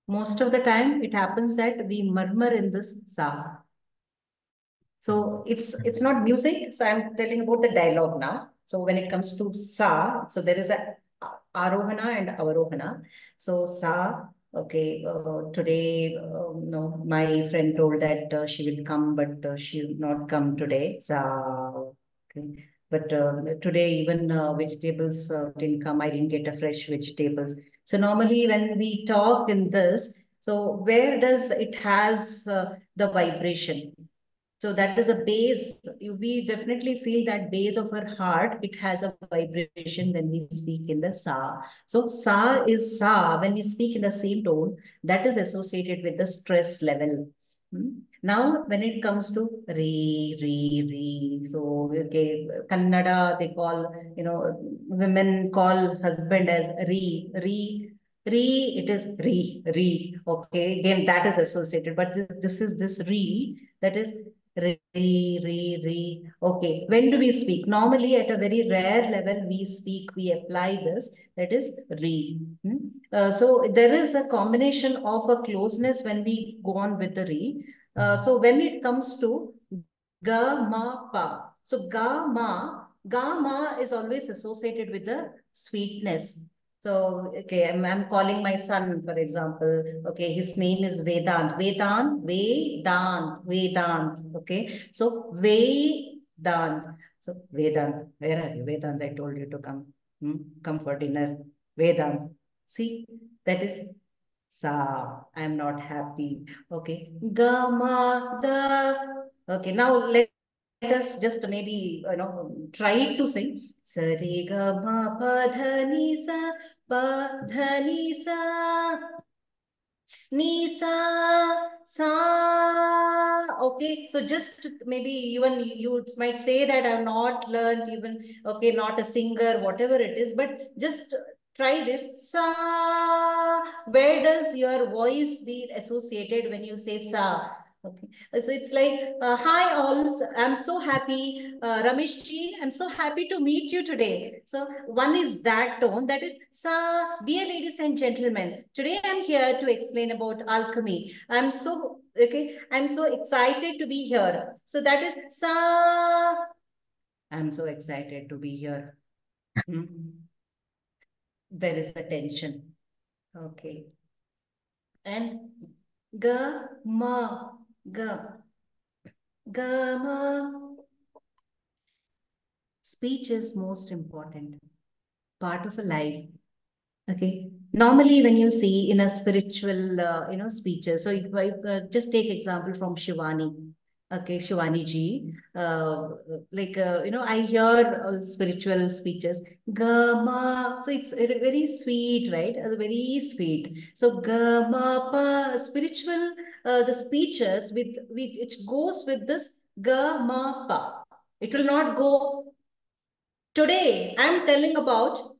Most of the time, it happens that we murmur in this sa. So it's not music. So I'm telling about the dialogue now. So when it comes to sa, so there is a arohana and avarohana. So sa, okay, today, no, my friend told that she will come, but she will not come today. Sa, okay. But today even vegetables didn't come. I didn't get a fresh vegetables. So normally when we talk in this, so where does it has the vibration? So that is a base. We definitely feel that base of our heart. It has a vibration when we speak in the sa. So sa is sa. When we speak in the same tone, that is associated with the stress level. Now, when it comes to re. So, okay, Kannada, they call, women call husband as re. It is re. Okay, again, that is associated. But this is this re, that is re. Okay, when do we speak? Normally, at a very rare level, we apply this, that is re. So there is a combination of a closeness when we go on with the re. So when it comes to ga, ma, pa. So ga, ma is always associated with the sweetness. So, okay, I'm calling my son, for example. Okay, his name is Vedant. Vedant. Okay, so Vedant. So, Vedant, where are you? Vedant, I told you to come. Come for dinner. Vedant. See, that is sa. I'm not happy. Okay, Gama, the. Okay, now let us just maybe try to sing. Sari ga ma pa dha ni sa sa. Okay, so just maybe even you might say that I've not learned even, okay, not a singer, whatever it is, but just try this. Sa. Where does your voice be associated when you say sa? Okay, so it's like, hi all, I'm so happy, Ramesh ji, I'm so happy to meet you today. So one is that tone, that is sa. Dear ladies and gentlemen, today I'm here to explain about alchemy. I'm so excited to be here. So that is sa. I'm so excited to be here. There is a tension. Okay. And ga, ma, ga. Gama. Speech is most important part of a life. Okay. Normally, when you see in a spiritual, speeches, so if I just take example from Shivani. Okay, Shivani ji, I hear spiritual speeches. Gama, so it's very sweet, right? Very sweet. So Gama pa, spiritual, the speeches with it goes with this Gama pa. It will not go. Today, I'm telling about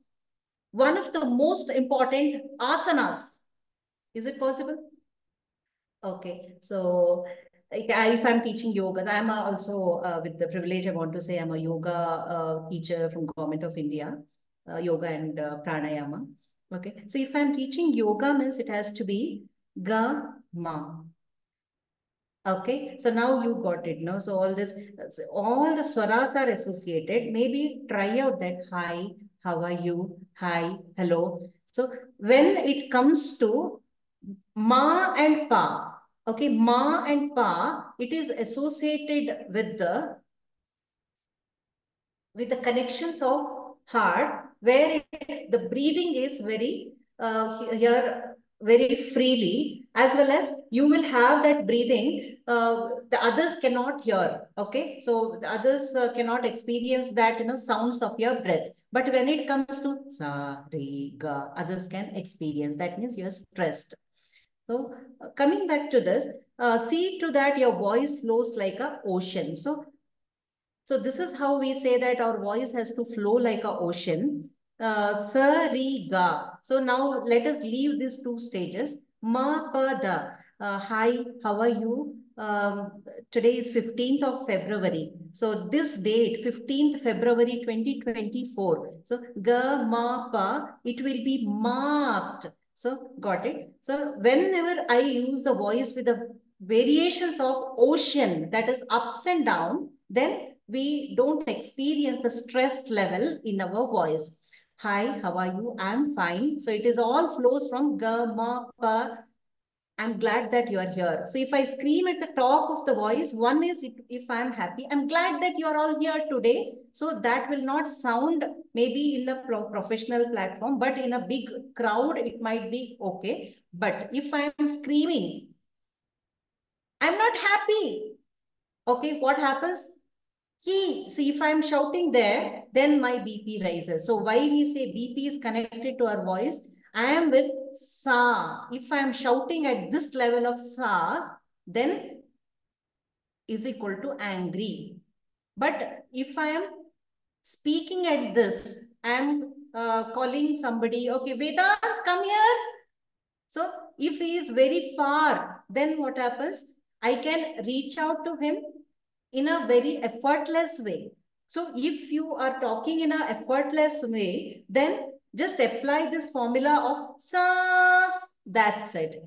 one of the most important asanas. Is it possible? Okay, so if I'm teaching yoga, I'm also with the privilege, I want to say I'm a yoga teacher from Government of India, yoga and pranayama. Okay, so if I'm teaching yoga means it has to be ga, ma. Okay, so now you got it, no? So all the swaras are associated. Maybe try out that hi, how are you? Hi, hello. So when it comes to ma and pa, okay, ma and pa, it is associated with the connections of heart, where the breathing is very here very freely, as well as you will have that breathing the others cannot hear. Okay, so the others cannot experience that sounds of your breath. But when it comes to sa re ga, others can experience. That means you're stressed. So coming back to this, see to that your voice flows like a ocean. So this is how we say that our voice has to flow like a ocean. Sa, ri, ga. So now let us leave these two stages. Ma, pa, da. Hi, how are you? Today is 15th of February. So this date, 15th February 2024. So ga, ma, pa, it will be marked. So got it? So whenever I use the voice with the variations of ocean, that is ups and down, then we don't experience the stress level in our voice. Hi, how are you? I'm fine. So it is all flows from ga, ma, pa. I'm glad that you are here. So if I scream at the top of the voice, one is if I'm happy, I'm glad that you are all here today. So that will not sound maybe in a professional platform, but in a big crowd, it might be okay. But if I'm screaming, I'm not happy. Okay, what happens? See, if I'm shouting there, then my BP rises. So why we say BP is connected to our voice? I am with sa. If I am shouting at this level of sa, then is equal to angry. But if I am speaking at this, I am calling somebody, okay, Vedant, come here. So if he is very far, then what happens? I can reach out to him in a very effortless way. So if you are talking in an effortless way, then just apply this formula of sa, that's it.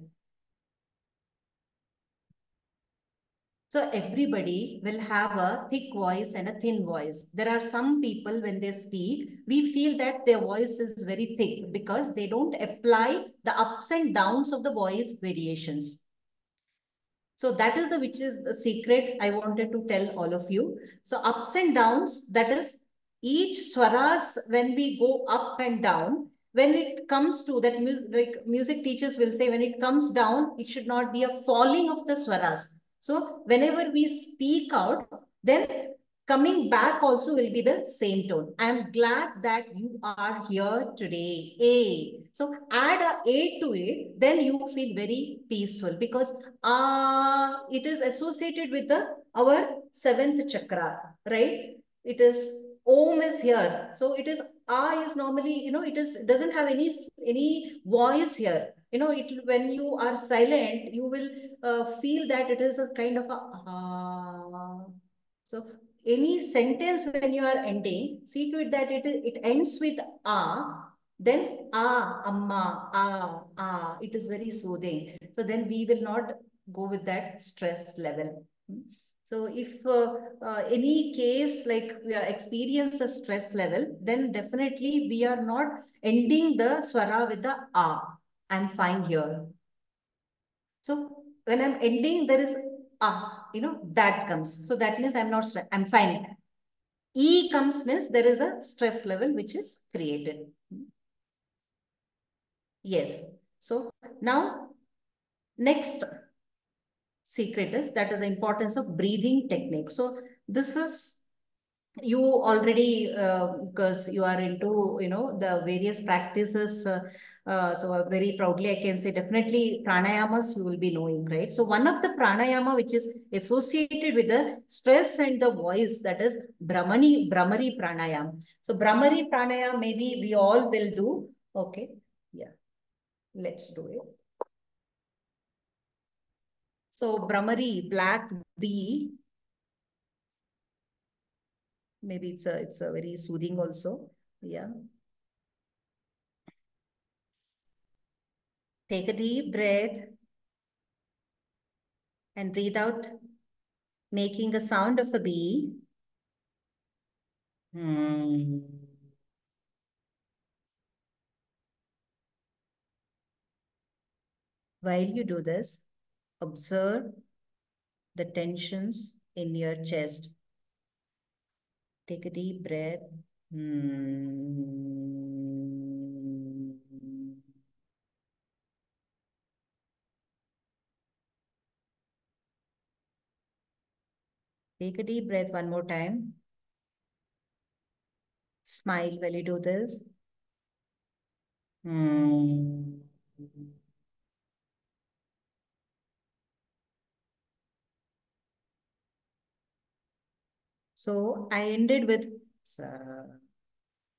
So everybody will have a thick voice and a thin voice. There are some people when they speak, we feel that their voice is very thick because they don't apply the ups and downs of the voice variations. So that is which is the secret I wanted to tell all of you. So ups and downs, that is each swaras when we go up and down, when it comes to that music, like music teachers will say, when it comes down, it should not be a falling of the swaras. So whenever we speak out, then coming back also will be the same tone. I'm glad that you are here today. A. So add a to it, then you feel very peaceful because it is associated with our seventh chakra, right? It is Om is here. So it is is normally, it doesn't have any voice here. When you are silent, you will feel that it is a kind of a So any sentence when you are ending, see to it that it ends with then amma, it is very soothing. So then we will not go with that stress level. So if any case like we experience a stress level, then definitely we are not ending the swara with the I'm fine here. So when I'm ending, there is that comes. So that means I'm fine. E comes means there is a stress level which is created. Yes. So now next secret is that is the importance of breathing technique. So this is you already because you are into the various practices. So very proudly I can say definitely pranayamas you will be knowing, right? So one of the pranayama which is associated with the stress and the voice, that is Brahmari pranayam. So Brahmari pranayam maybe we all will do. Okay, yeah, let's do it. So Brahmari, black B. Maybe it's a very soothing also. Yeah. Take a deep breath. And breathe out, making a sound of a bee. While you do this, observe the tensions in your chest. Take a deep breath. Take a deep breath one more time. Smile while you do this. So I ended with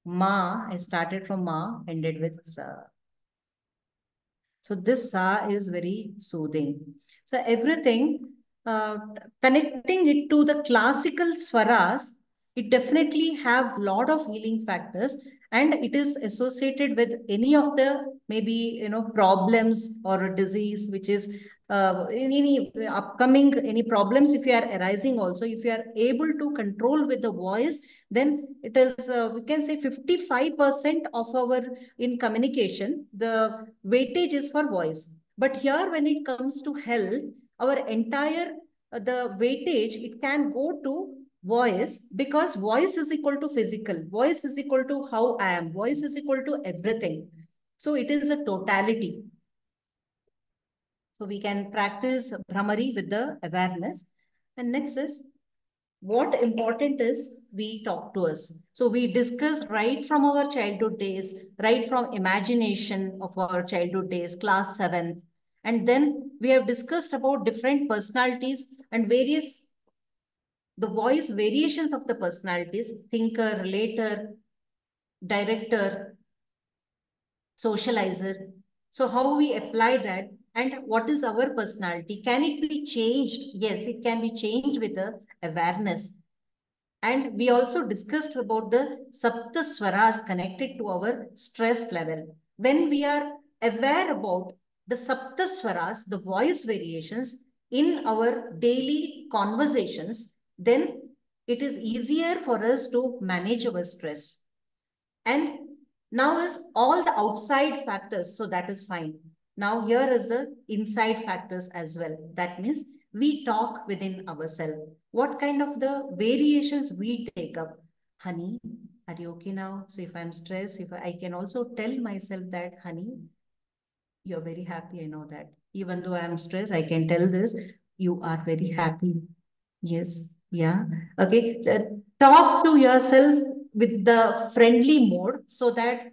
Ma. I started from Ma, ended with Sa. So this Sa is very soothing. So everything, connecting it to the classical swaras, it definitely have lot of healing factors, and it is associated with any of the maybe problems or a disease which is any upcoming any problems if you are arising also, if you are able to control with the voice, then it is we can say 55% of our in communication, the weightage is for voice. But here when it comes to health, our entire the weightage, it can go to voice, because voice is equal to physical, voice is equal to how I am, voice is equal to everything. So it is a totality. So we can practice Brahmari with the awareness. And next is what important is we talk to us. So we discuss right from our childhood days, right from imagination of our childhood days, class 7th. And then we have discussed about different personalities and various, the voice variations of the personalities, thinker, relator, director, socializer. So how we apply that and what is our personality? Can it be changed? Yes, it can be changed with the awareness. And we also discussed about the Sapta Swaras connected to our stress level. When we are aware about the Sapta Swaras, the voice variations in our daily conversations, then it is easier for us to manage our stress. And now is all the outside factors, so that is fine. Now here is the inside factors as well. That means we talk within ourselves. What kind of the variations we take up? Honey, are you okay now? So if I'm stressed, if I can also tell myself that, honey, you're very happy, I know that. Even though I'm stressed, I can tell this, you are very happy. Yes, yeah. Okay, talk to yourself with the friendly mode so that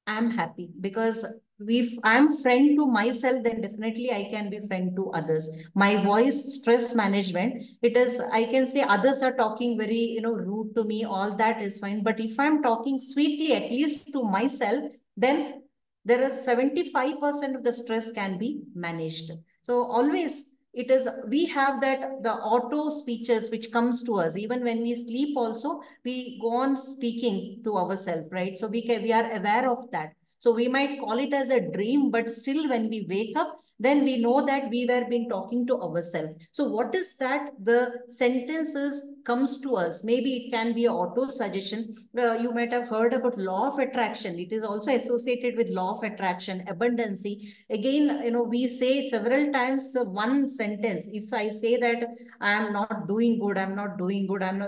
I'm happy, because if I'm friend to myself, then definitely I can be friend to others. My voice stress management, it is, I can say others are talking very, rude to me, all that is fine. But if I'm talking sweetly, at least to myself, then there are 75% of the stress can be managed. So always it is, we have that the auto speeches which comes to us even when we sleep also, we go on speaking to ourselves, right? So we are aware of that. So we might call it as a dream, but still when we wake up, then we know that we were been talking to ourselves. So what is that? The sentences comes to us. Maybe it can be auto suggestion. You might have heard about law of attraction. It is also associated with law of attraction, abundancy. Again, we say several times one sentence. If I say that I am not doing good, I'm not doing good, I'm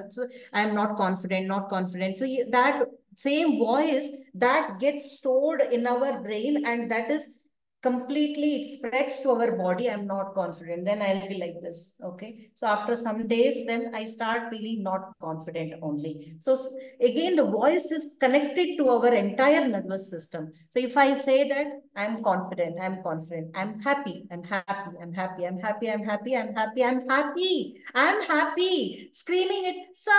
not confident, not confident. So that same voice that gets stored in our brain, and that is completely, it spreads to our body. I'm not confident, then I'll be like this. Okay, so after some days, then I start feeling not confident only. So again, the voice is connected to our entire nervous system. So if I say that I'm confident, I'm confident, I'm happy, I'm happy, I'm happy, I'm happy, I'm happy, I'm happy, I'm happy, I'm happy, screaming it, Sa,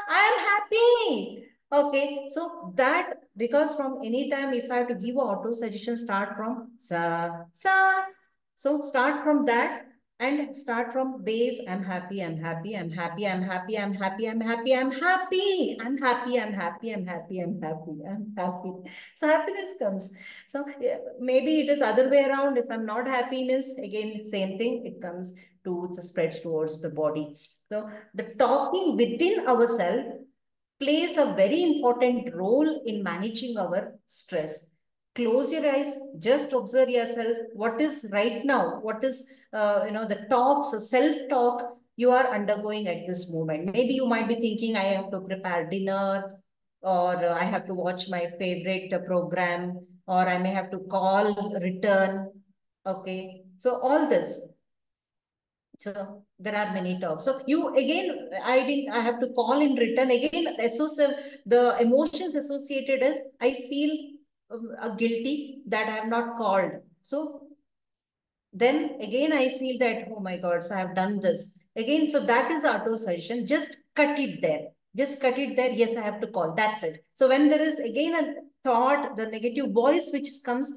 I'm happy. Okay, so that, because from any time if I have to give auto suggestion, start from sa, sa. So start from that and start from base. I'm happy, I'm happy, I'm happy, I'm happy, I'm happy, I'm happy, I'm happy, I'm happy, I'm happy, I'm happy, I'm happy, I'm happy. So happiness comes. So maybe it is other way around. If I'm not happiness, again, same thing, it comes. tooth spreads towards the body. So the talking within ourselves plays a very important role in managing our stress. Close your eyes, just observe yourself. What is right now? What is, the talks, self-talk you are undergoing at this moment? Maybe you might be thinking, I have to prepare dinner, or I have to watch my favorite program, or I may have to call, return. Okay. So all this. So there are many talks. So you again, I have to call in return again. The emotions associated is I feel guilty that I have not called. So then again I feel that, oh my God, so I have done this again. So that is auto suggestion. Just cut it there. Just cut it there. Yes, I have to call. That's it. So when there is again a thought, the negative voice which comes,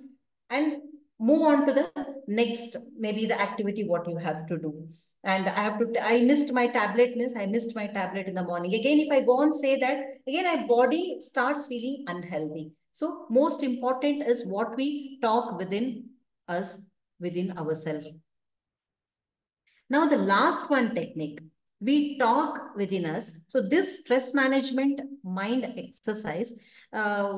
and move on to the next, maybe the activity what you have to do. And I missed my tablet, miss. I missed my tablet in the morning. Again, if I go and say that, again, my body starts feeling unhealthy. So most important is what we talk within us, within ourselves. Now, the last one technique, we talk within us. So this stress management mind exercise,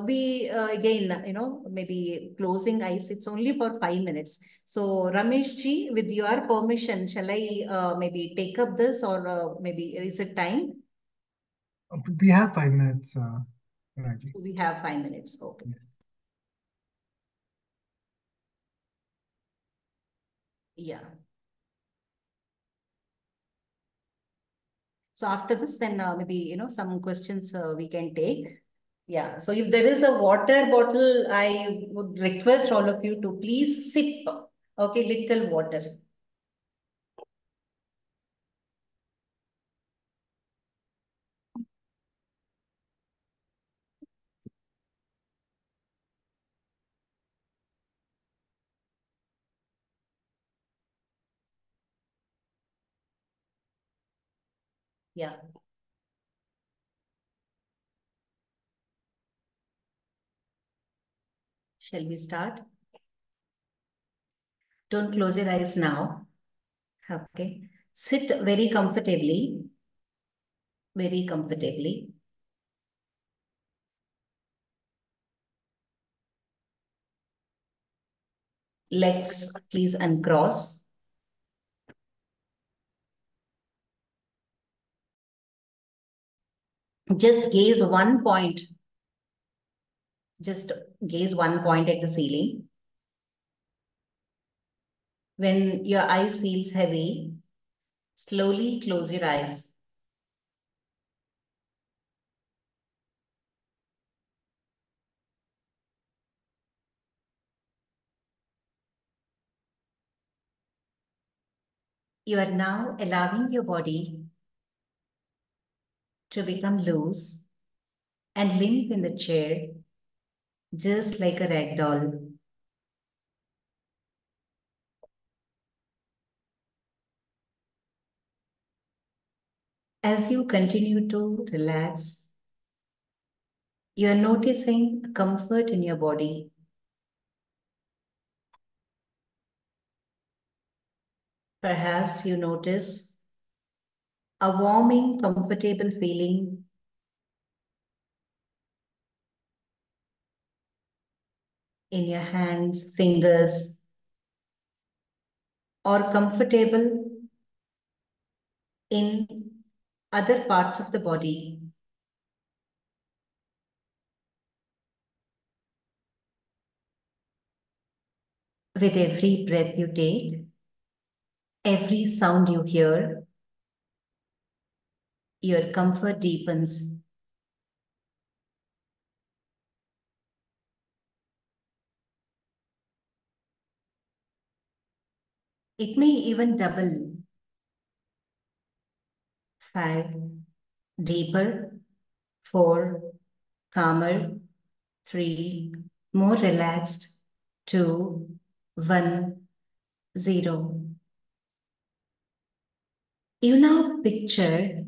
we again, maybe closing eyes, it's only for 5 minutes. So Ramesh ji, with your permission, shall I maybe take up this, or maybe is it time? We have 5 minutes, Raji. So we have 5 minutes. Okay. Yes. Yeah. So after this, then maybe, some questions we can take. Yeah. So if there is a water bottle, I would request all of you to please sip. Okay, little water. Yeah. Shall we start? Don't close your eyes now. Okay. Sit very comfortably. Very comfortably. Legs, please uncross. Just gaze one point. Just gaze one point at the ceiling. When your eyes feels heavy, slowly close your eyes. You are now allowing your body to become loose and limp in the chair, just like a rag doll. As you continue to relax, you are noticing comfort in your body. Perhaps you notice a warming, comfortable feeling in your hands, fingers, or comfortable in other parts of the body. With every breath you take, every sound you hear, your comfort deepens. It may even double. 5, deeper. 4, calmer. 3, more relaxed. 2, 1, 0. You now picture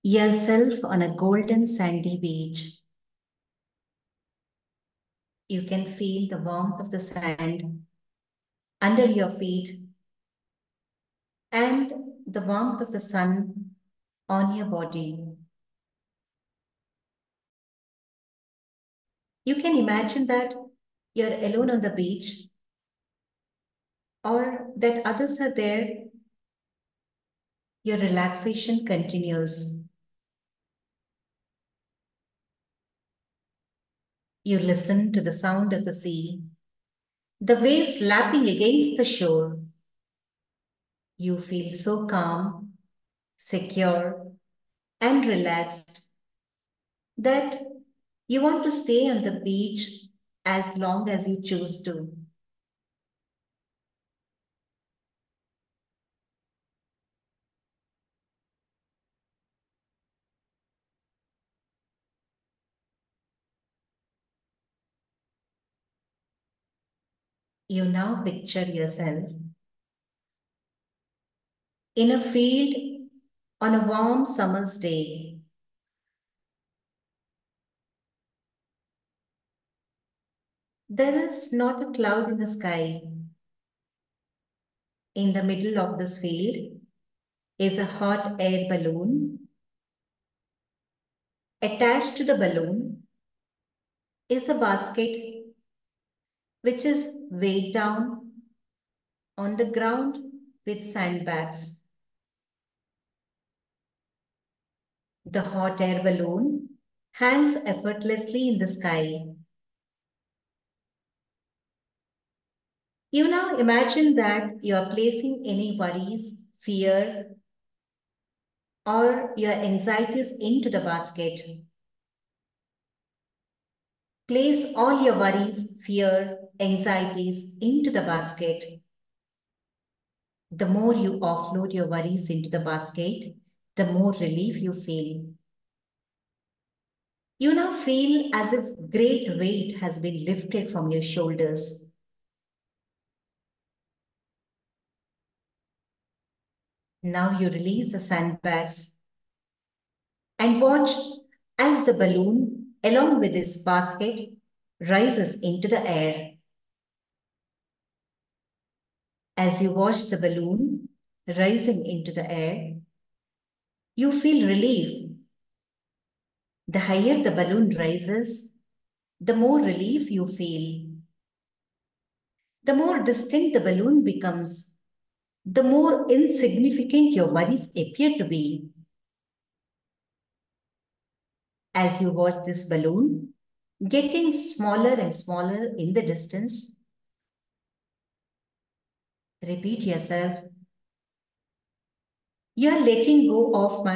yourself on a golden sandy beach. You can feel the warmth of the sand under your feet and the warmth of the sun on your body. You can imagine that you're alone on the beach or that others are there. Your relaxation continues. You listen to the sound of the sea, the waves lapping against the shore. You feel so calm, secure, and relaxed that you want to stay on the beach as long as you choose to. You now picture yourself in a field on a warm summer's day. There is not a cloud in the sky. In the middle of this field is a hot air balloon. Attached to the balloon is a basket which is weighed down on the ground with sandbags. The hot air balloon hangs effortlessly in the sky. You now imagine that you are placing any worries, fear, or your anxieties into the basket. Place all your worries, fear, anxieties into the basket. The more you offload your worries into the basket, the more relief you feel. You now feel as if great weight has been lifted from your shoulders. Now you release the sandbags and watch as the balloon, along with its basket, rises into the air. As you watch the balloon rising into the air, you feel relief. The higher the balloon rises, the more relief you feel. The more distinct the balloon becomes, the more insignificant your worries appear to be. As you watch this balloon getting smaller and smaller in the distance, repeat yourself, you are letting go of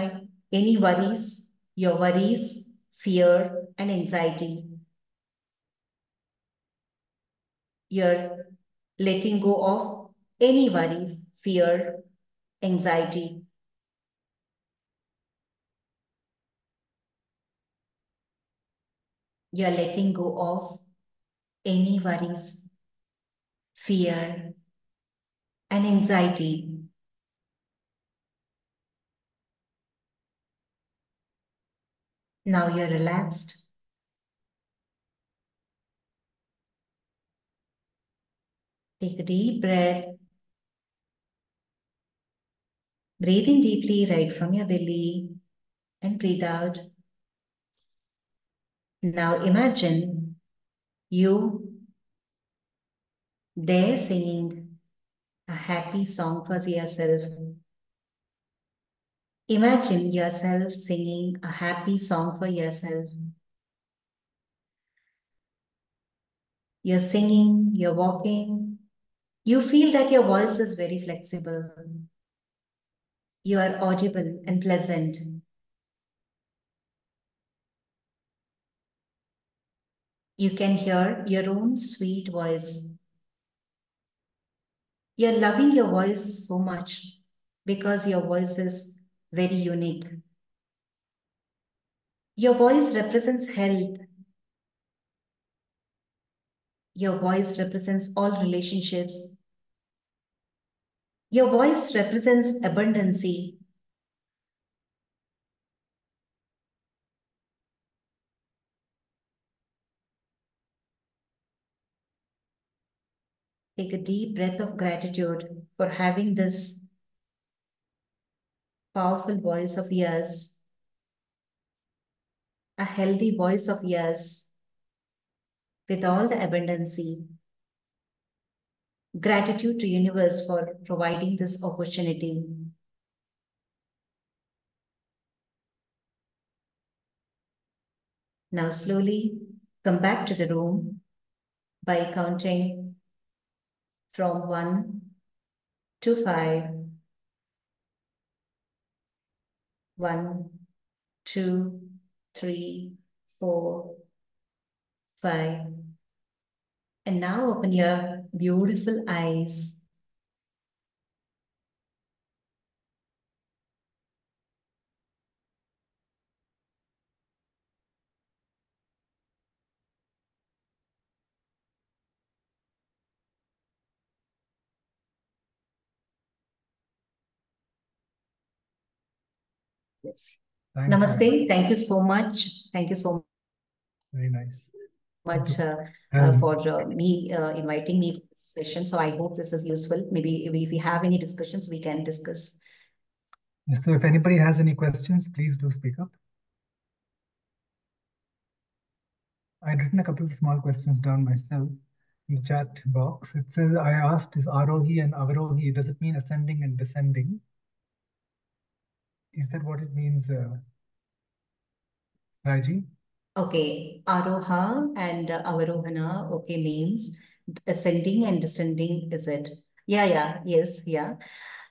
any worries, your worries, fear, and anxiety. You're letting go of any worries, fear, anxiety. You're letting go of any worries, fear, and anxiety. Now you're relaxed. Take a deep breath. Breathe in deeply right from your belly and breathe out. Now imagine you there singing a happy song for yourself. Imagine yourself singing a happy song for yourself. You're singing, you're walking. You feel that your voice is very flexible. You are audible and pleasant. You can hear your own sweet voice. You're loving your voice so much because your voice is very unique. Your voice represents health. Your voice represents all relationships. Your voice represents abundancy. Take a deep breath of gratitude for having this powerful voice of yes, a healthy voice of yes, with all the abundancy. Gratitude to universe for providing this opportunity. Now slowly come back to the room by counting from 1 to 5. 1, 2, 3, 4, 5. And now open your beautiful eyes. Yes. Thank you. Namaste. Thank you so much. Thank you so Very nice. much for me inviting me for this session. So I hope this is useful. Maybe if we have any discussions, we can discuss. So if anybody has any questions, please do speak up. I'd written a couple of small questions down myself in the chat box. It says, I asked, is Arohi and Avarohi, does it mean ascending and descending? Is that what it means, Raji? Okay, Aroha and Avarohana, okay, means ascending and descending, is it? Yeah, yes, yeah.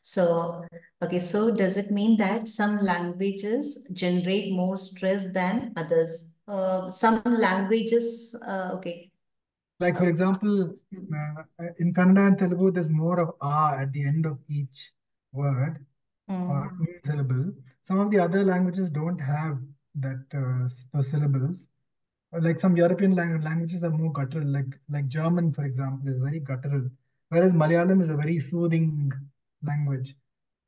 So, okay, so does it mean that some languages generate more stress than others? Some languages, okay. Like, for example, in Kannada and Telugu, there's more of at the end of each word or syllable. Some of the other languages don't have that those syllables. Like some European languages are more guttural. Like German, for example, is very guttural, whereas Malayalam is a very soothing language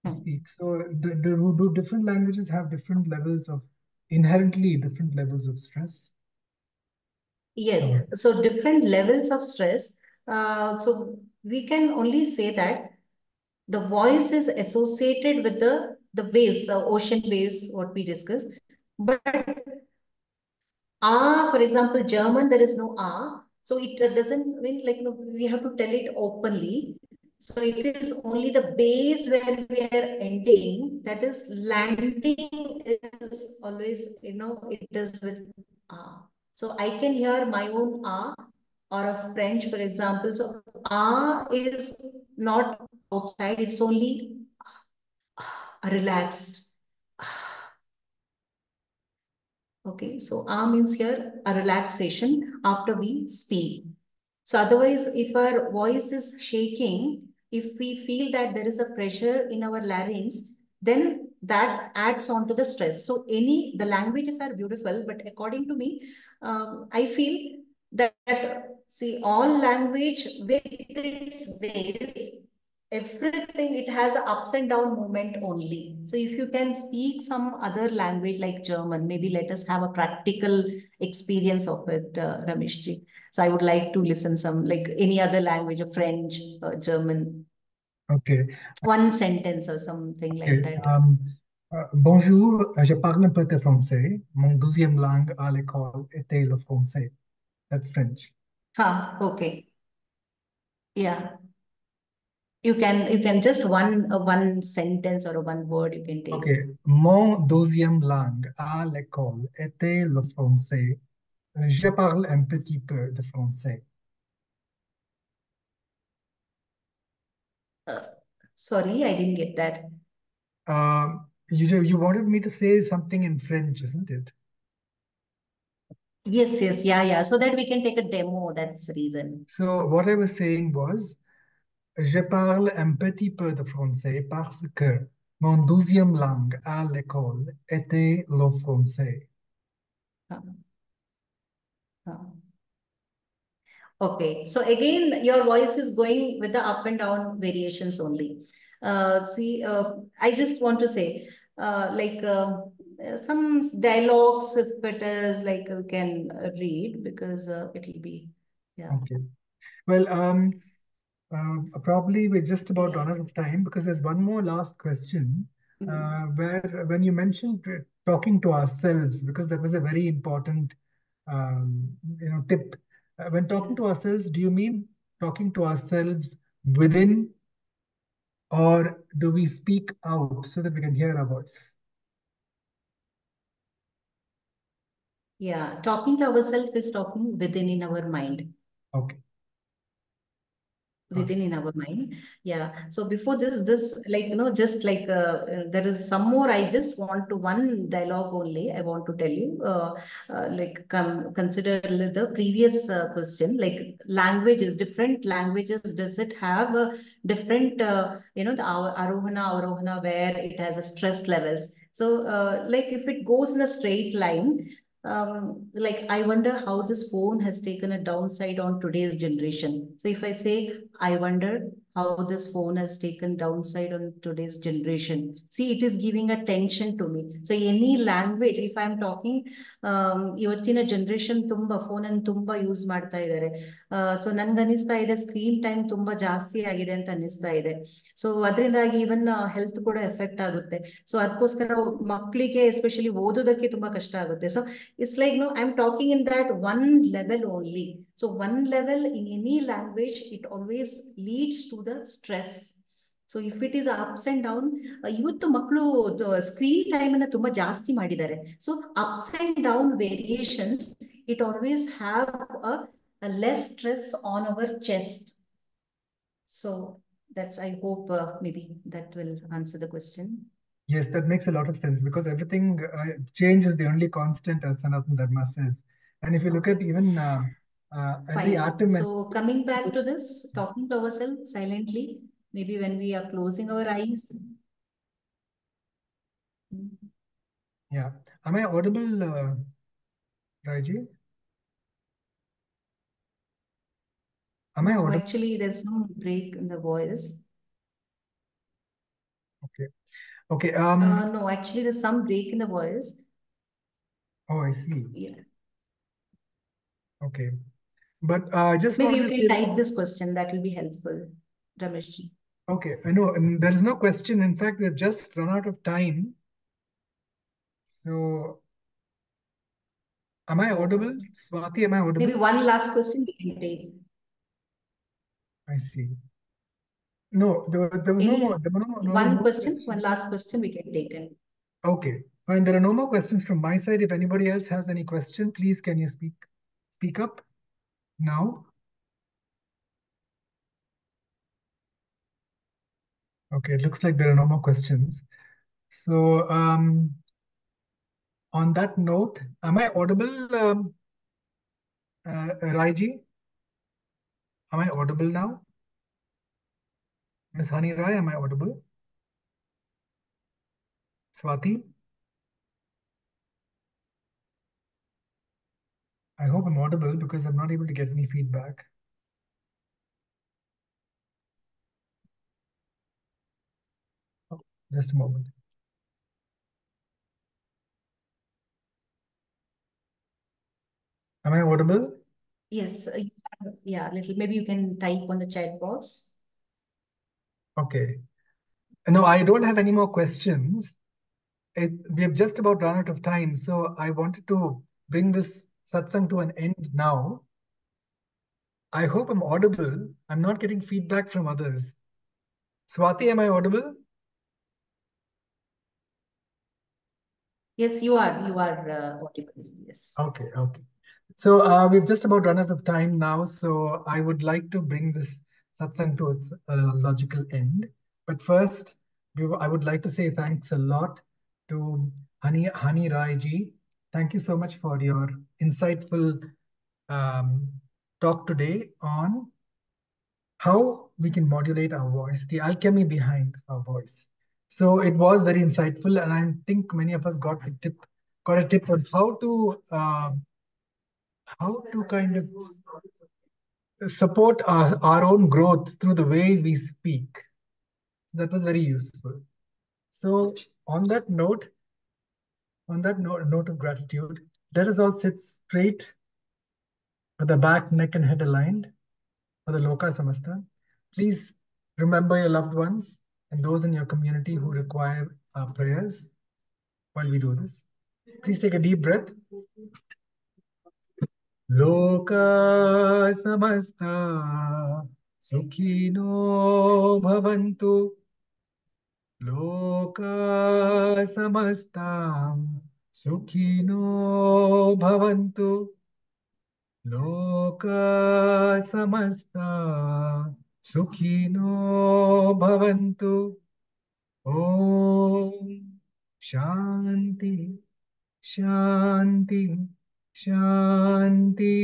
to speak. So do different languages have different levels of inherently different levels of stress? Yes, so different levels of stress. So we can only say that the voice is associated with the waves, ocean waves, what we discussed. But for example, German, there is no so it doesn't mean like we have to tell it openly. So it is only the base where we are ending. That is landing is always it is with So I can hear my own or a French, for example. So is not outside. It's only relaxed. Okay, so means here a relaxation after we speak. So otherwise, if our voice is shaking, if we feel that there is a pressure in our larynx, then that adds on to the stress. So the languages are beautiful, but according to me, I feel that see, all language with its ways, everything, it has a ups and down movement only. So if you can speak some other language like German, maybe let us have a practical experience of it, Rameshji. So I would like to listen some, like any other language, of French, German. Okay. One sentence or something like that. Bonjour, je parle un peu de français. Mon deuxième langue à l'école était le français. That's French. Okay. Yeah. You can just one sentence or one word you can take. Okay. Mon deuxième langue à l'école était le français. Je parle un petit peu de français. Sorry, I didn't get that. You wanted me to say something in French, isn't it? Yes, yeah. So that we can take a demo. That's the reason. So what I was saying was, je parle un petit peu de français parce que mon deuxième langue à l'école était le français. Okay, so again, your voice is going with the up and down variations only. I just want to say, some dialogues, if it is like you can read, because it will be, yeah. Okay. Well, probably we're just about run out of time because there's one more last question where when you mentioned talking to ourselves, because that was a very important tip. When talking to ourselves, do you mean talking to ourselves within, or do we speak out so that we can hear our voice? Yeah, talking to ourselves is talking within in our mind. Okay. Within in our mind. Yeah, so before this like just like there is some more. I just want to one dialogue only I want to tell you, like consider the previous question, like languages, different languages, does it have a different the arohana where it has a stress levels. So like if it goes in a straight line, like I wonder how this phone has taken a downside on today's generation. So if I say, I wonder how this phone has taken downside on today's generation. See, it is giving a tension to me. So any language, if I'm talking, ಇವತ್ತಿನ generation ತುಂಬಾ phone ಅನ್ನು ತುಂಬಾ use ಮಾಡ್ತಾ ಇದ್ದಾರೆ. So ನನ್ಗೆ ಅನಿಸ್ತಾ ಇದೆ screen time ತುಂಬಾ ಜಾಸ್ತಿ ಆಗಿದೆ ಅಂತ ಅನಿಸ್ತಾ ಇದೆ. ಸೊ ಅದರಿಂದಾಗಿ ಇವನ್ ಹೆಲ್ತ್ ಕೂಡ ಎಫೆಕ್ಟ್ ಆಗುತ್ತೆ. ಸೊ ಅದಕ್ಕೋಸ್ಕರ ಮಕ್ಕಳಿಗೆ ಎಸ್ಪೆಷಲಿ ಓದೋದಕ್ಕೆ ತುಂಬಾ ಕಷ್ಟ ಆಗುತ್ತೆ. So it's like, no, I'm talking in that one level only. So one level in any language, it always leads to the stress. So if it is ups and down, ಇವತ್ತು ಮಕ್ಕಳು screen time ಅನ್ನ ತುಂಬಾ ಜಾಸ್ತಿ ಮಾಡಿದ್ದಾರೆ. So ups and down variations, it always have a less stress on our chest. So that's, I hope maybe that will answer the question. Yes, that makes a lot of sense, because everything change is the only constant, as Sanatana Dharma says. And if you look at even every Fine. atom. So coming back to this, talking to ourselves silently, maybe when we are closing our eyes. Yeah. Am I audible, Raji? Am I No, audible? actually, there's some break in the voice. Okay. Okay. No, actually, there's some break in the voice. Oh, I see. Yeah. Okay. But I just Maybe want you to can say type this question. That will be helpful, Rameshji. okay, I know, and there is no question. In fact, we've just run out of time. So, am I audible? Swati, am I audible? Maybe one last question we can take. I see. No, there was no more. There were One more question, questions. one last question we can take. And Okay, fine. There are no more questions from my side. If anybody else has any question, please can you speak up now? Okay, it looks like there are no more questions. So, on that note, am I audible, Raiji? Am I audible now? Miss Honey Rai, am I audible? Swati? I hope I'm audible, because I'm not able to get any feedback. Oh, just a moment. Am I audible? yes, yeah, little. Maybe you can type on the chat box. Okay. No, I don't have any more questions. We have just about run out of time, so I wanted to bring this satsang to an end now. I hope I'm audible. I'm not getting feedback from others. Swati, am I audible? Yes, you are audible. Yes. Okay, okay. So we've just about run out of time now, so I would like to bring this satsang to its logical end. But first, I would like to say thanks a lot to Honey Rai ji. Thank you so much for your insightful talk today on how we can modulate our voice, the alchemy behind our voice. So it was very insightful, and I think many of us got a tip on how to kind of support our own growth through the way we speak. So that was very useful. So on that note of gratitude, let us all sit straight with the back, neck, and head aligned for the Loka Samasta. Please remember your loved ones and those in your community who require our prayers while we do this. Please take a deep breath. Loka samasta sukhino bhavantu. Loka samasta sukhino bhavantu. Loka samasta sukhino bhavantu. Om Shanti Shanti Shanti.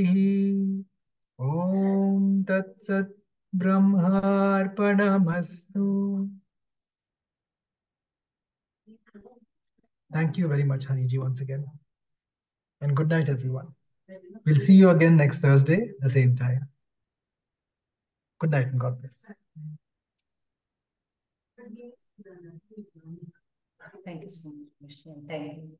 Om Tat Sat Brahmarpanamastu. Thank you very much, Haniji, once again. And good night, everyone. We'll see you again next Thursday, the same time. Good night and God bless. Thank you so much, Michelle. Thank you.